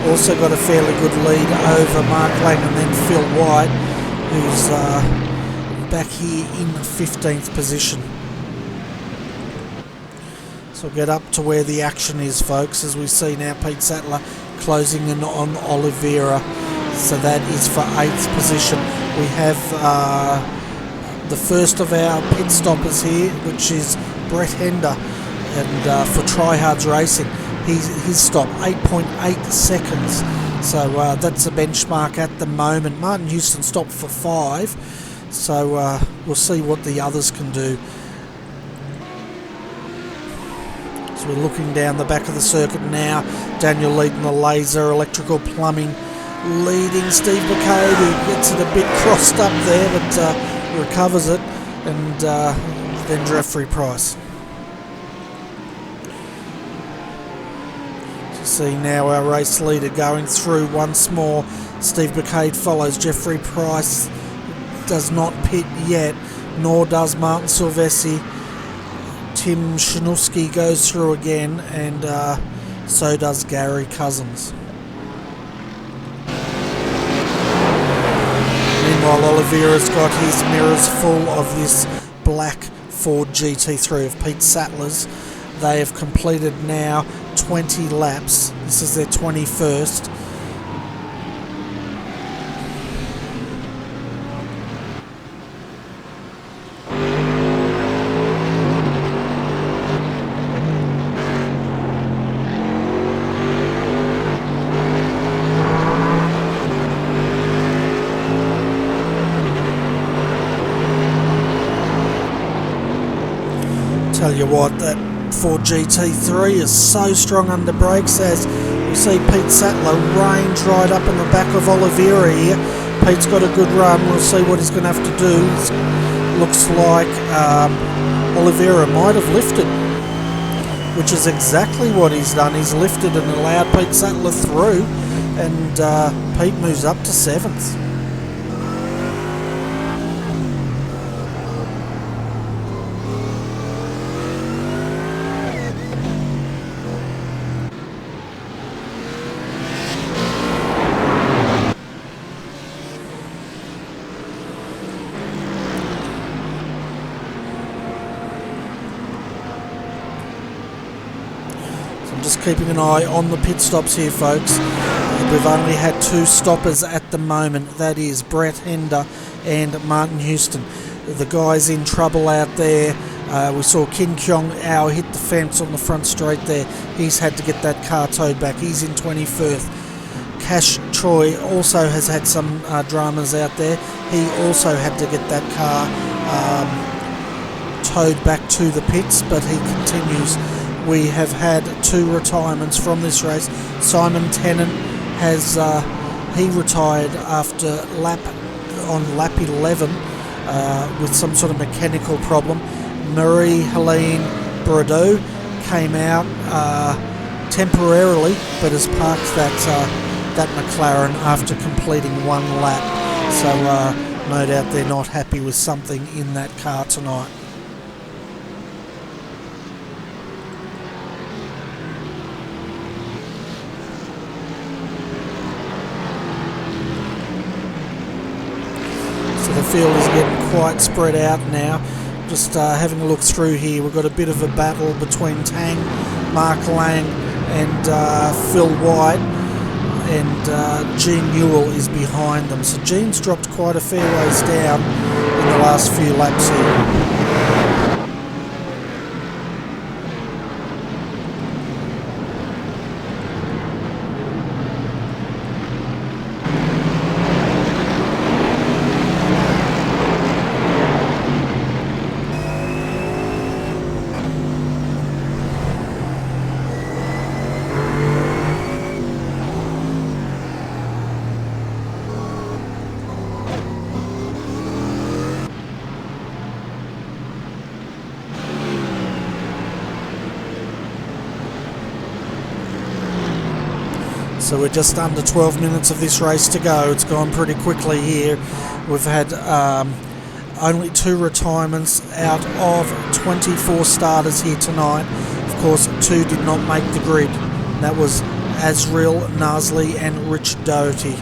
also got a fairly good lead over Mark Lang, and then Phil White, who's back here in 15th position. So we'll get up to where the action is, folks, as we see now Pete Sattler closing in on Oliveira. So that is for 8th position. We have the first of our pit stoppers here, which is Brett Hender, and for Tryhards Racing, his stop 8.8 seconds. So that's a benchmark at the moment. Martin Houston stopped for 5, so we'll see what the others can do. So we're looking down the back of the circuit now. Daniel leading the Laser Electrical Plumbing, leading Steve Bacade, who gets it a bit crossed up there, but recovers it, and then Jeffrey Price. So you see now our race leader going through once more. Steve Bacade follows. Jeffrey Price does not pit yet, nor does Martin Silvestri. Tim Shinulski goes through again, and so does Gary Cousins. Meanwhile, Oliveira's got his mirrors full of this black Ford GT3 of Pete Sattler's. They have completed now 20 laps. This is their 21st. Tell you what, that Ford GT3 is so strong under brakes, as you see Pete Sattler range right up in the back of Oliveira here. Pete's got a good run. We'll see what he's going to have to do. Looks like Oliveira might have lifted, which is exactly what he's done. He's lifted and allowed Pete Sattler through, and Pete moves up to 7th. Just keeping an eye on the pit stops here, folks. We've only had 2 stoppers at the moment. That is Brett Hender and Martin Houston. The guy's in trouble out there. We saw Kin Kyong Ao hit the fence on the front straight there. He's had to get that car towed back. He's in 21st. Cash Choi also has had some dramas out there. He also had to get that car towed back to the pits, but he continues. We have had 2 retirements from this race. Simon Tennant has he retired after lap 11 with some sort of mechanical problem. Marie-Helene Bordeaux came out temporarily, but has parked that McLaren after completing one lap. So no doubt they're not happy with something in that car tonight. So the field is getting quite spread out now. Just having a look through here, we've got a bit of a battle between Tang, Mark Lang and Phil White, and Gene Newell is behind them. So Gene's dropped quite a fair ways down in the last few laps here. So we're just under 12 minutes of this race to go. It's gone pretty quickly here. We've had only 2 retirements out of 24 starters here tonight. Of course, 2 did not make the grid. That was Azriel Nasley and Rich Doherty.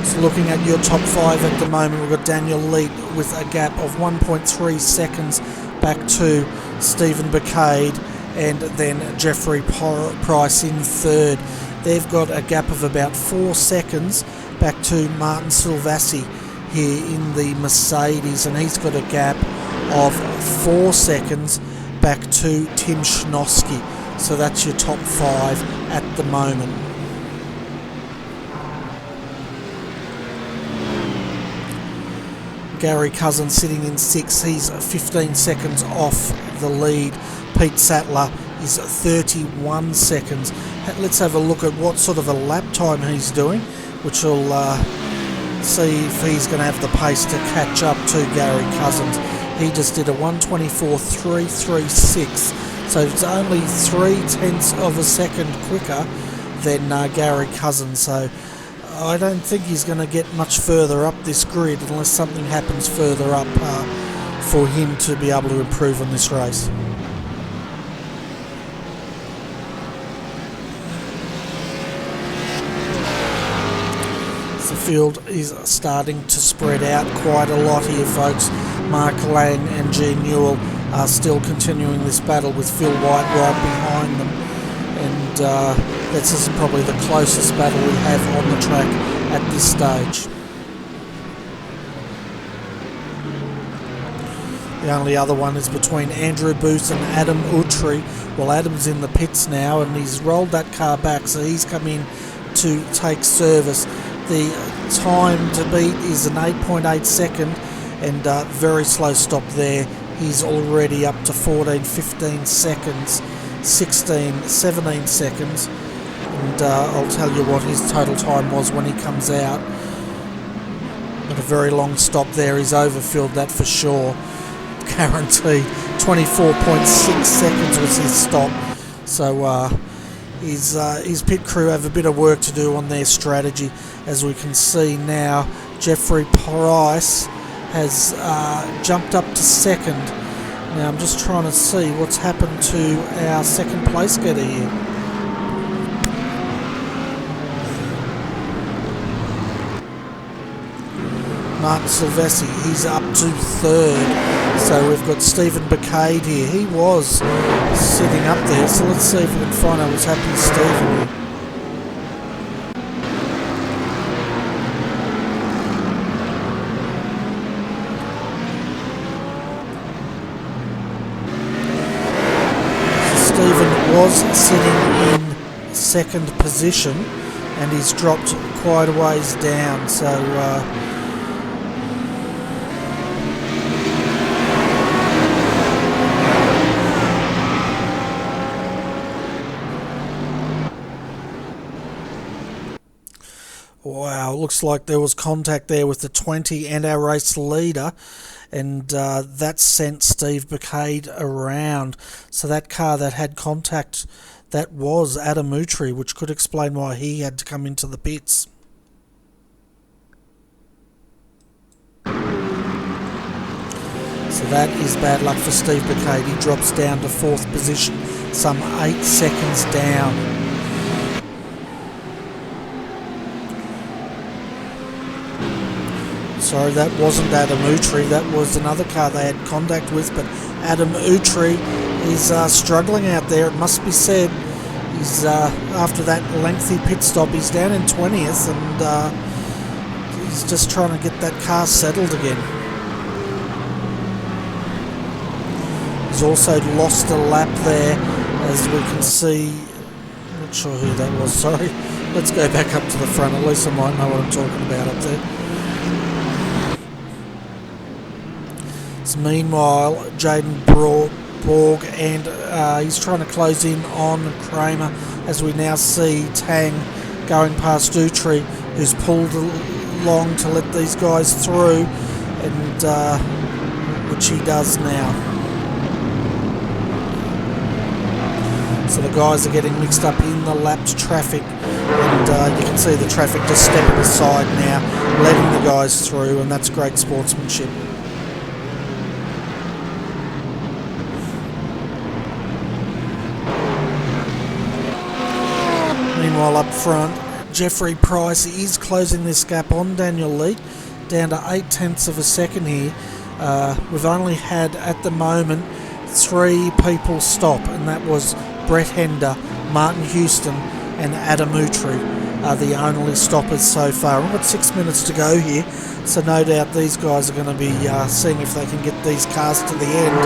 So looking at your top 5 at the moment, we've got Daniel Leet with a gap of 1.3 seconds back to Stephen Bacade, and then Jeffrey Price in 3rd. They've got a gap of about 4 seconds back to Martin Silvassi here in the Mercedes, and he's got a gap of 4 seconds back to Tim Schnosky. So that's your top 5 at the moment. Gary Cousins sitting in 6th. He's 15 seconds off the lead. Pete Sattler is 31 seconds. Let's have a look at what sort of a lap time he's doing, which will see if he's going to have the pace to catch up to Gary Cousins. He just did a 1:24.336, so it's only 0.3 of a second quicker than Gary Cousins. So I don't think he's going to get much further up this grid unless something happens further up for him to be able to improve on this race. The field is starting to spread out quite a lot here, folks. Mark Lang and Gene Newell are still continuing this battle with Phil White right behind them, and this is probably the closest battle we have on the track at this stage. The only other one is between Andrew Booth and Adam Utri. Well, Adam's in the pits now, and he's rolled that car back, so he's come in to take service. The time to beat is an 8.8 second, and very slow stop there. He's already up to 14, 15 seconds, 16, 17 seconds, and I'll tell you what his total time was when he comes out. But a very long stop there. He's overfilled that for sure. Guaranteed. 24.6 seconds was his stop. So his pit crew have a bit of work to do on their strategy. As we can see now, Jeffrey Price has jumped up to 2nd. Now I'm just trying to see what's happened to our 2nd place getter here. Martin Silvassi, he's up to 3rd. So we've got Stephen Bacade here. He was sitting up there, so let's see if we can find out what's happened to Stephen here. Stephen was sitting in 2nd position, and he's dropped quite a ways down, so Wow, looks like there was contact there with the 20 and our race leader, and that sent Steve Bacade around. So that car that had contact, that was Adam Utri, which could explain why he had to come into the pits. So that is bad luck for Steve Bacade. He drops down to 4th position, some 8 seconds down. Sorry, that wasn't Adam Utri, that was another car they had contact with, but Adam Utri is struggling out there, it must be said. He's after that lengthy pit stop, he's down in 20th, and he's just trying to get that car settled again. He's also lost a lap there, as we can see. Not sure who that was, sorry. Let's go back up to the front, at least I might know what I'm talking about up there. So meanwhile, Jaden Borg, and he's trying to close in on Kramer, as we now see Tang going past Utri, who's pulled along to let these guys through, and which he does now. So the guys are getting mixed up in the lapped traffic, and you can see the traffic just stepping aside now, letting the guys through, and that's great sportsmanship. Meanwhile up front, Jeffrey Price is closing this gap on Daniel Lee, down to 0.8 of a second here. We've only had, at the moment, 3 people stop, and that was Brett Hender, Martin Houston and Adam Utri are the only stoppers so far. We've got 6 minutes to go here, so no doubt these guys are going to be seeing if they can get these cars to the end.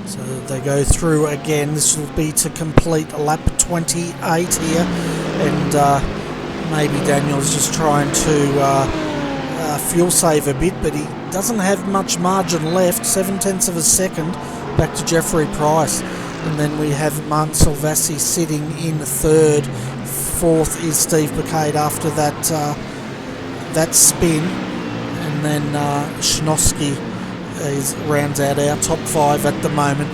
So they go through again. This will be to complete lap 28 here, and maybe Daniel's just trying to fuel save a bit, but he doesn't have much margin left. 0.7 of a second back to Jeffrey Price, and then we have Martin Silvassi sitting in 3rd. 4th is Steve Bacade after that spin, and then Shinosky rounds out our top 5 at the moment.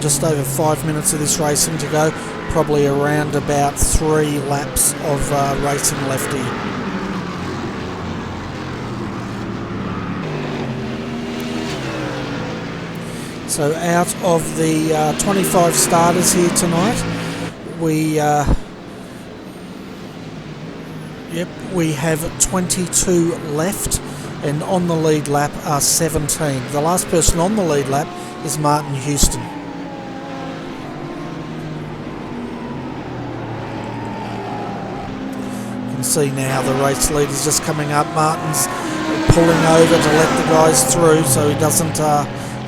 Just over 5 minutes of this racing to go, probably around about 3 laps of racing left here. So out of the 25 starters here tonight, we have 22 left, and on the lead lap are 17. The last person on the lead lap is Martin Houston. You can see now the race lead is just coming up. Martin's pulling over to let the guys through so he doesn't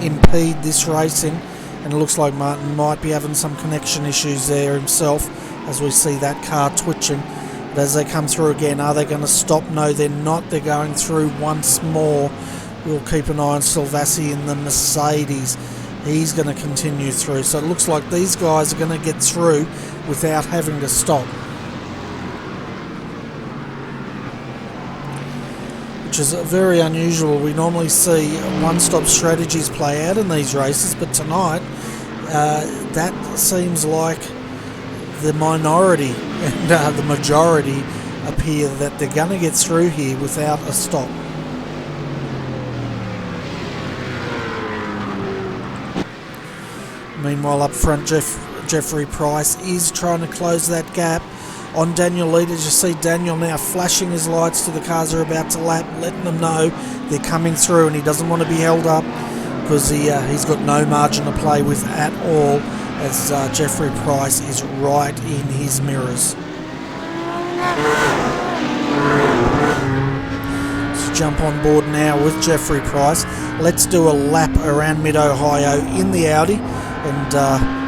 impede this racing, and it looks like Martin might be having some connection issues there himself, as we see that car twitching. But as they come through again, are they going to stop? No, they're not. They're going through once more. We'll keep an eye on Silvassi in the Mercedes. He's going to continue through. So it looks like these guys are going to get through without having to stop, which is very unusual. We normally see one-stop strategies play out in these races, but tonight that seems like the minority, and the majority appear that they're going to get through here without a stop. Meanwhile up front, Jeffrey Price is trying to close that gap on Daniel Lee. As you see Daniel now flashing his lights to the cars are about to lap, letting them know they're coming through, and he doesn't want to be held up because he's got no margin to play with at all, as Jeffrey Price is right in his mirrors. So jump on board now with Jeffrey Price. Let's do a lap around Mid Ohio in the Audi, and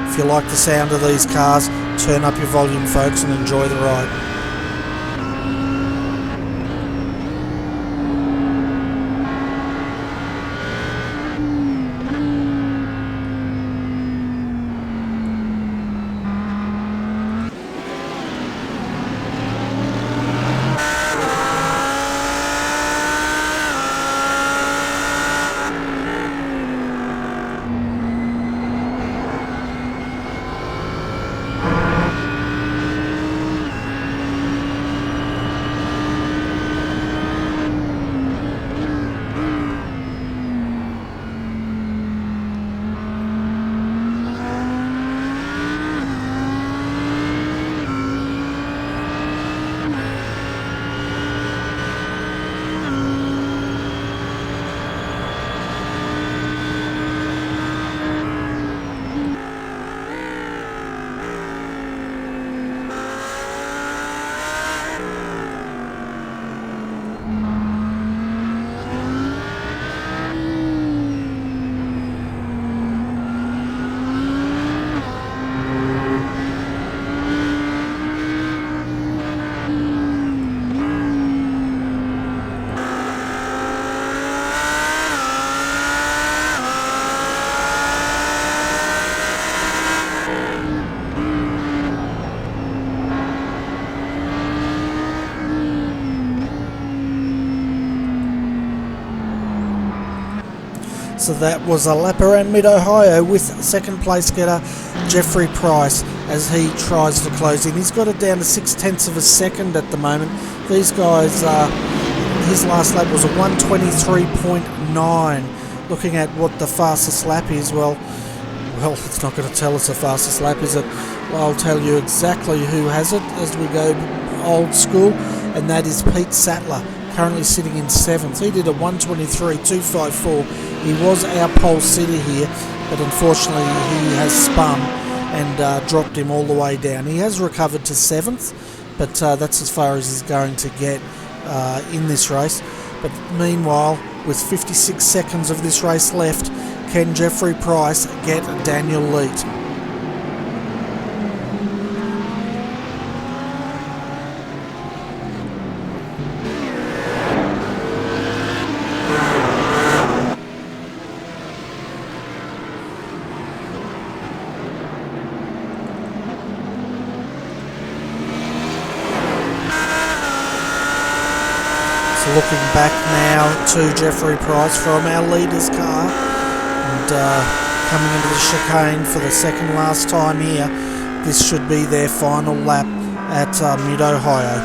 if you like the sound of these cars, turn up your volume, folks, and enjoy the ride. So that was a lap around Mid Ohio with second place getter Jeffrey Price as he tries to close in. He's got it down to 6/10 of a second at the moment. These guys, his last lap was a 1:23.9. Looking at what the fastest lap is, well, it's not going to tell us the fastest lap, is it? Well, I'll tell you exactly who has it as we go old school, and that is Pete Sattler, currently sitting in 7th. He did a 1:23.254. He was our pole sitter here, but unfortunately he has spun and dropped him all the way down. He has recovered to 7th, but that's as far as he's going to get in this race. But meanwhile, with 56 seconds of this race left, can Jeffrey Price get Daniel Leet? Looking back now to Jeffrey Price from our leader's car, and coming into the chicane for the second last time here. This should be their final lap at Mid Ohio.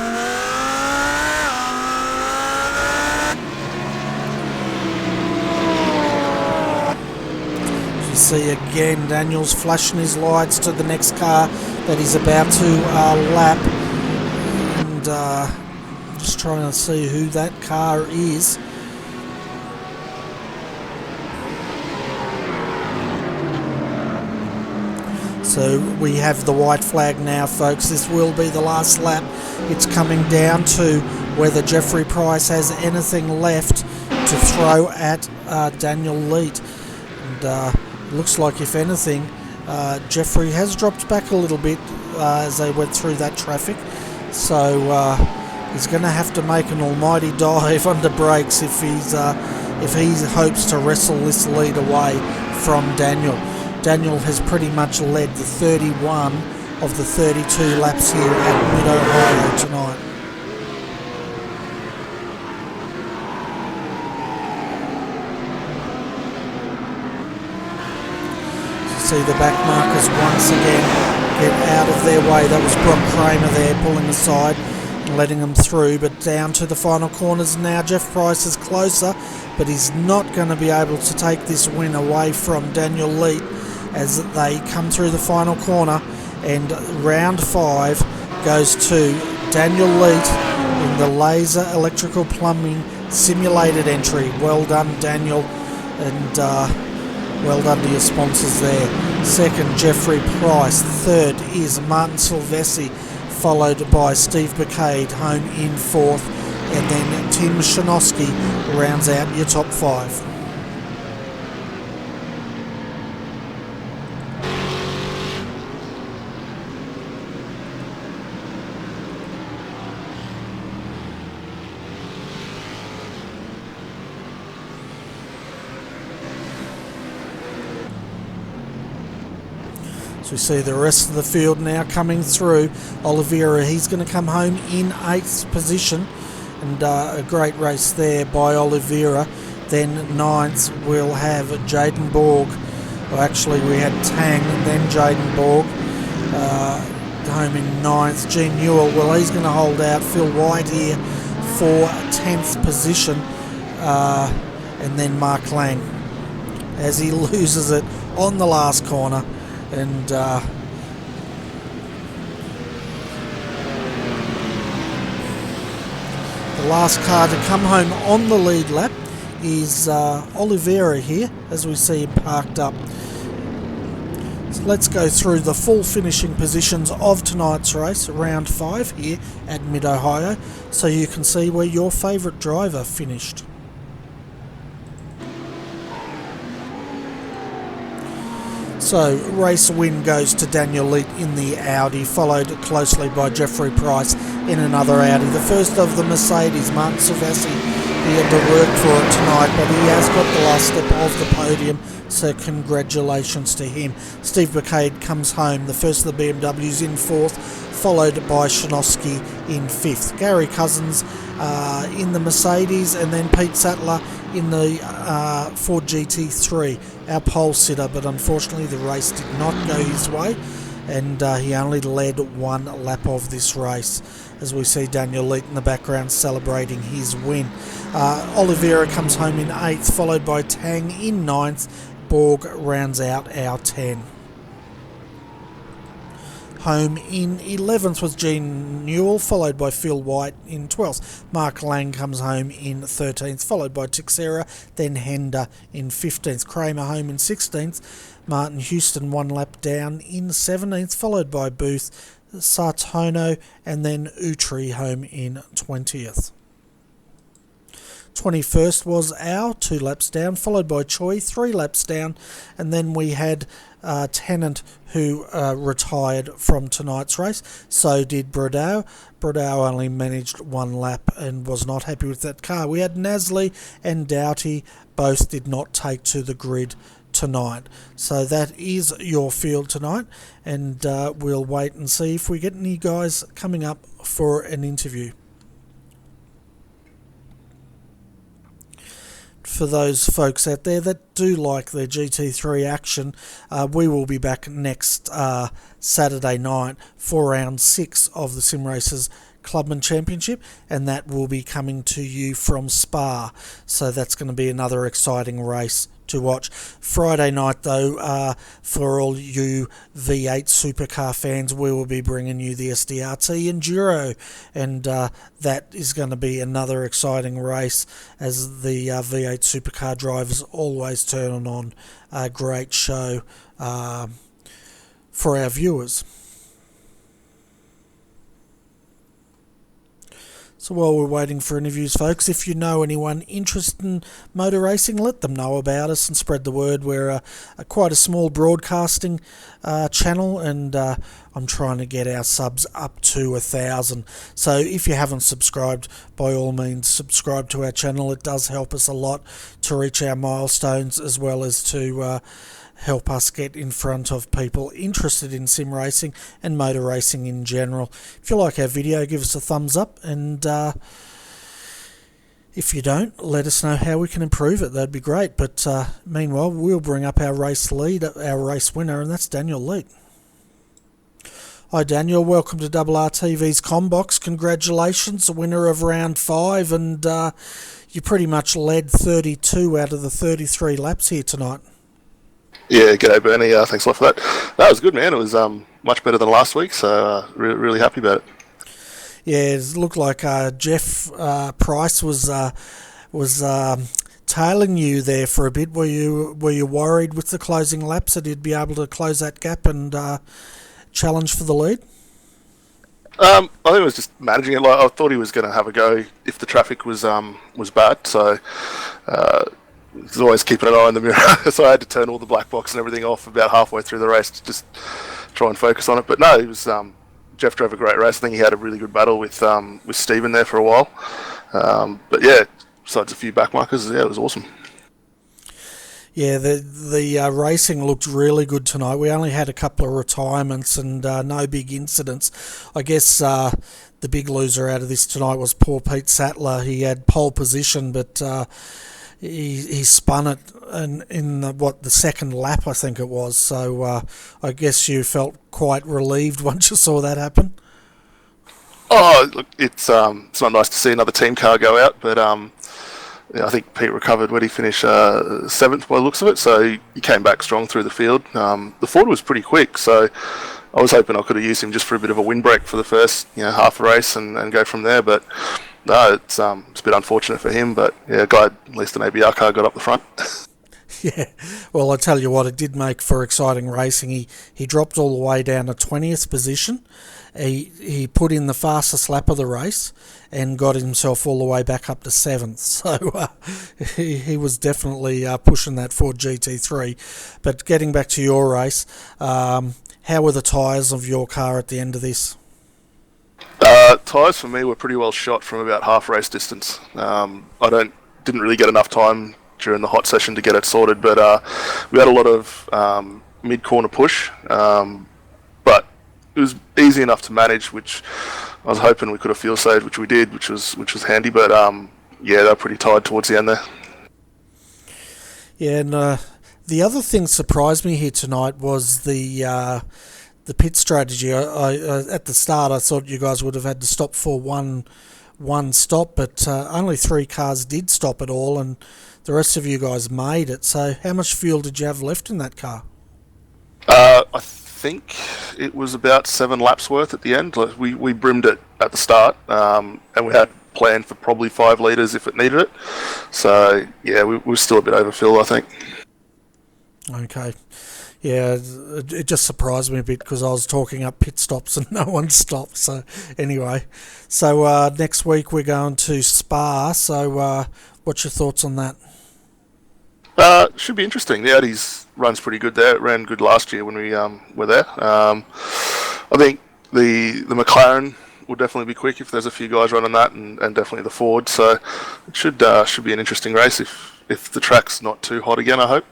You see again Daniel's flashing his lights to the next car that he's about to lap, and just trying to see who that car is. So we have the white flag now, folks. This will be the last lap. It's coming down to whether Jeffrey Price has anything left to throw at Daniel Leet. And looks like, if anything, Jeffrey has dropped back a little bit as they went through that traffic. So he's going to have to make an almighty dive under brakes if he hopes to wrestle this lead away from Daniel. Daniel has pretty much led the 31 of the 32 laps here at Mid Ohio tonight. You see the back markers once again get out of their way. That was Brock Kramer there pulling aside, letting them through, but down to the final corners now. Jeff Price is closer, but he's not going to be able to take this win away from Daniel Leet as they come through the final corner, and round 5 goes to Daniel Leet in the Laser Electrical Plumbing Simulated entry. Well done, Daniel, and well done to your sponsors there. Second, Jeffrey Price. Third is Martin Silvessi, followed by Steve Bacade, home in 4th. and then Tim Shinosky rounds out your top 5. So we see the rest of the field now coming through. Oliveira, he's going to come home in 8th position, and a great race there by Oliveira. Then 9th we'll have Jaden Borg. Well, actually we had Tang and then Jaden Borg home in 9th. Gene Newell, well, he's going to hold out. Phil White here for 10th position, and then Mark Lang as he loses it on the last corner. And the last car to come home on the lead lap is Oliveira here, as we see him parked up. So let's go through the full finishing positions of tonight's race, round 5 here at Mid Ohio, so you can see where your favourite driver finished. So, race win goes to Daniel Leet in the Audi, followed closely by Jeffrey Price in another Audi. The first of the Mercedes, Martin Savassi, he had to work for it tonight, but he has got the last step of the podium, so congratulations to him. Steve McCade comes home, the first of the BMWs, in 4th, followed by Shinosky in 5th. Gary Cousins in the Mercedes, and then Pete Sattler in the Ford GT3, our pole sitter, but unfortunately the race did not go his way, and he only led 1 lap of this race, as we see Daniel Leet in the background celebrating his win. Oliveira comes home in 8th, followed by Tang in 9th. Borg rounds out our 10. Home in 11th was Gene Newell, followed by Phil White in 12th. Mark Lang comes home in 13th, followed by Tixera, then Hender in 15th. Kramer home in 16th. Martin Houston 1 lap down in 17th, followed by Booth, Sartono, and then Utri home in 20th. 21st was our 2 laps down, followed by Choi 3 laps down, and then we had Tennant, who retired from tonight's race. So did Brodau. Brodau only managed 1 lap and was not happy with that car. We had Nasley and Doughty, both did not take to the grid tonight. So that is your field tonight, and we'll wait and see if we get any guys coming up for an interview. For those folks out there that do like their GT3 action, we will be back next Saturday night for round 6 of the Sim Racers Clubman Championship, and that will be coming to you from Spa. So that's going to be another exciting race to watch. Friday night, though, for all you V8 supercar fans, we will be bringing you the SDRT Enduro, and that is going to be another exciting race, as the V8 supercar drivers always turn on a great show for our viewers. So while we're waiting for interviews, folks, if you know anyone interested in motor racing, let them know about us and spread the word. We're quite a small broadcasting channel, and I'm trying to get our subs up to 1,000. So if you haven't subscribed, by all means subscribe to our channel. It does help us a lot to reach our milestones, as well as to help us get in front of people interested in sim racing and motor racing in general. If you like our video, give us a thumbs up, and if you don't, let us know how we can improve it. That'd be great. But meanwhile, we'll bring up our race lead, our race winner, and that's Daniel Leet. Hi Daniel, welcome to RRTV's Combox. Congratulations, the winner of round 5, and you pretty much led 32 out of the 33 laps here tonight. Yeah, g'day Bernie, thanks a lot for that. That was good, man. It was much better than last week, so really happy about it. Yeah, it looked like Jeff Price was tailing you there for a bit. Were you worried with the closing laps that he'd be able to close that gap and challenge for the lead? I think it was just managing it. Like I thought he was going to have a go if the traffic was bad. So he's always keeping an eye on the mirror. So I had to turn all the black box and everything off about halfway through the race to just try and focus on it. But no, he was. Jeff drove a great race. I think he had a really good battle with Stephen there for a while. But yeah, besides a few back markers, yeah, it was awesome. Yeah, the racing looked really good tonight. We only had a couple of retirements and no big incidents. I guess the big loser out of this tonight was poor Pete Sattler. He had pole position, but he spun it in the second lap, I think it was. So I guess you felt quite relieved once you saw that happen. Oh, look, it's not nice to see another team car go out, but yeah, I think Pete recovered. Where did he finish? Seventh by the looks of it. So he came back strong through the field. The Ford was pretty quick, so I was hoping I could have used him just for a bit of a windbreak for the first half a race and go from there. But no, it's a bit unfortunate for him. But yeah, glad at least an ABR car got up the front. Yeah, well, I tell you what, it did make for exciting racing. He dropped all the way down to 20th position. He put in the fastest lap of the race and got himself all the way back up to 7th. So he was definitely pushing that Ford GT3. But getting back to your race, how were the tyres of your car at the end of this? Tyres for me were pretty well shot from about half race distance. I didn't really get enough time during the hot session to get it sorted, but we had a lot of mid corner push, but it was easy enough to manage, which I was hoping we could have fuel saved, which we did, which was handy. But yeah, they were pretty tired towards the end there. Yeah, and the other thing surprised me here tonight was the pit strategy. I at the start I thought you guys would have had to stop for one stop, but only 3 cars did stop at all, and the rest of you guys made it. So how much fuel did you have left in that car? I think it was about 7 laps worth at the end. Like we brimmed it at the start, and we had planned for probably 5 litres if it needed it. So yeah, we were still a bit overfill, I think. Okay. Yeah, it just surprised me a bit because I was talking up pit stops and no one stopped. So anyway, so next week we're going to Spa. So what's your thoughts on that? Should be interesting. The Audi's runs pretty good there. It ran good last year when we were there. I think the McLaren will definitely be quick if there's a few guys running that, and definitely the Ford. So it should be an interesting race if the track's not too hot again, I hope.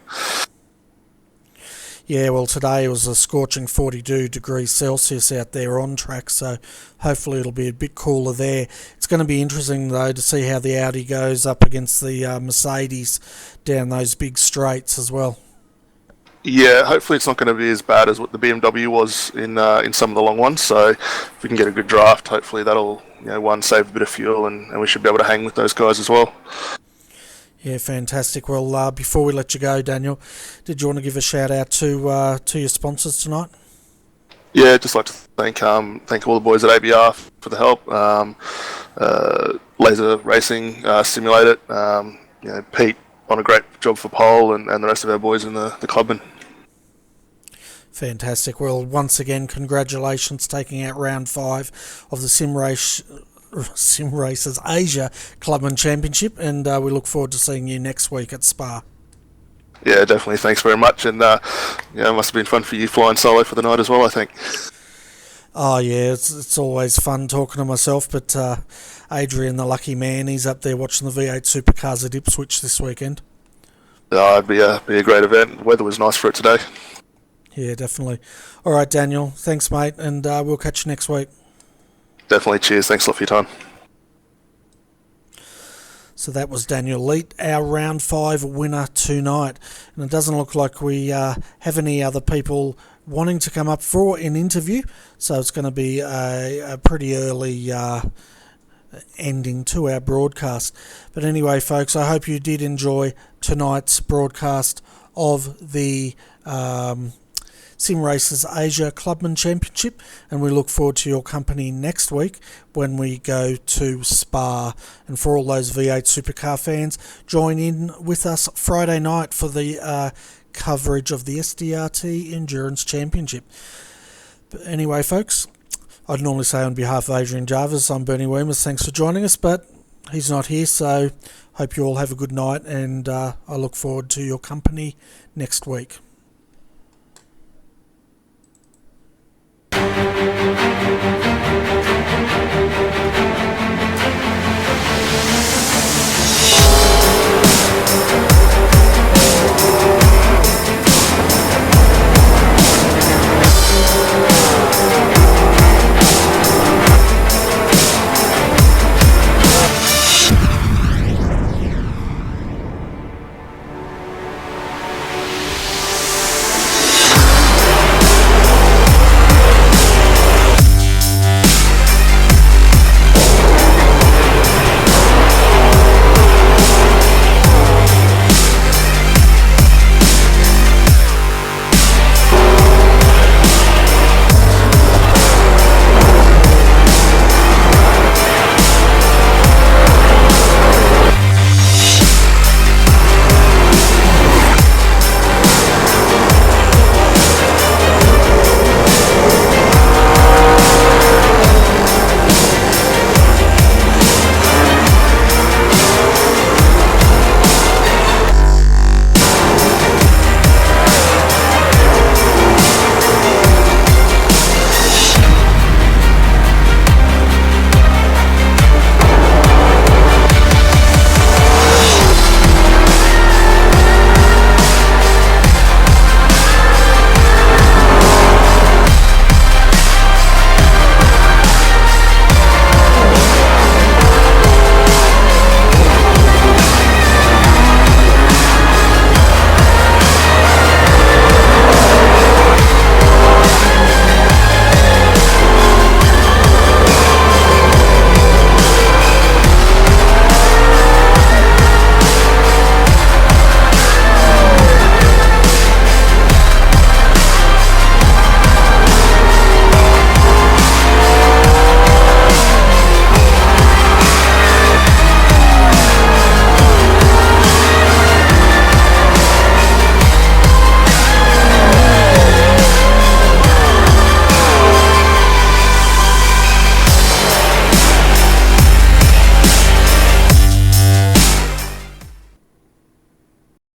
Yeah, well, today it was a scorching 42 degrees Celsius out there on track, so hopefully it'll be a bit cooler there. It's going to be interesting, though, to see how the Audi goes up against the Mercedes down those big straights as well. Yeah, hopefully it's not going to be as bad as what the BMW was in some of the long ones. So if we can get a good draft, hopefully that'll save a bit of fuel, and we should be able to hang with those guys as well. Yeah, fantastic. Well, before we let you go, Daniel, did you want to give a shout out to your sponsors tonight? Yeah, just like to thank all the boys at ABR for the help. Laser Racing, Simulate It. Pete on a great job for pole, and the rest of our boys in the Clubman. Fantastic. Well, once again, congratulations taking out round 5 of the Sim Racers Asia Clubman Championship, and we look forward to seeing you next week at Spa. Yeah, definitely. Thanks very much, and it must have been fun for you flying solo for the night as well, I think. Oh yeah, it's always fun talking to myself, but Adrian, the lucky man, he's up there watching the V8 Supercars at Ipswich this weekend. It'd be a great event. The weather was nice for it today. Yeah, definitely. All right, Daniel, thanks, mate, and we'll catch you next week. Definitely. Cheers. Thanks a lot for your time. So that was Daniel Leet, our round 5 winner tonight. And it doesn't look like we have any other people wanting to come up for an interview. So it's going to be a pretty early ending to our broadcast. But anyway, folks, I hope you did enjoy tonight's broadcast of the Sim Racers Asia Clubman Championship, and we look forward to your company next week when we go to Spa. And for all those V8 Supercar fans, join in with us Friday night for the coverage of the SDRT Endurance Championship. But anyway, folks, I'd normally say on behalf of Adrian Jarvis, I'm Bernie Weemers, thanks for joining us, but he's not here, so hope you all have a good night, and I look forward to your company next week.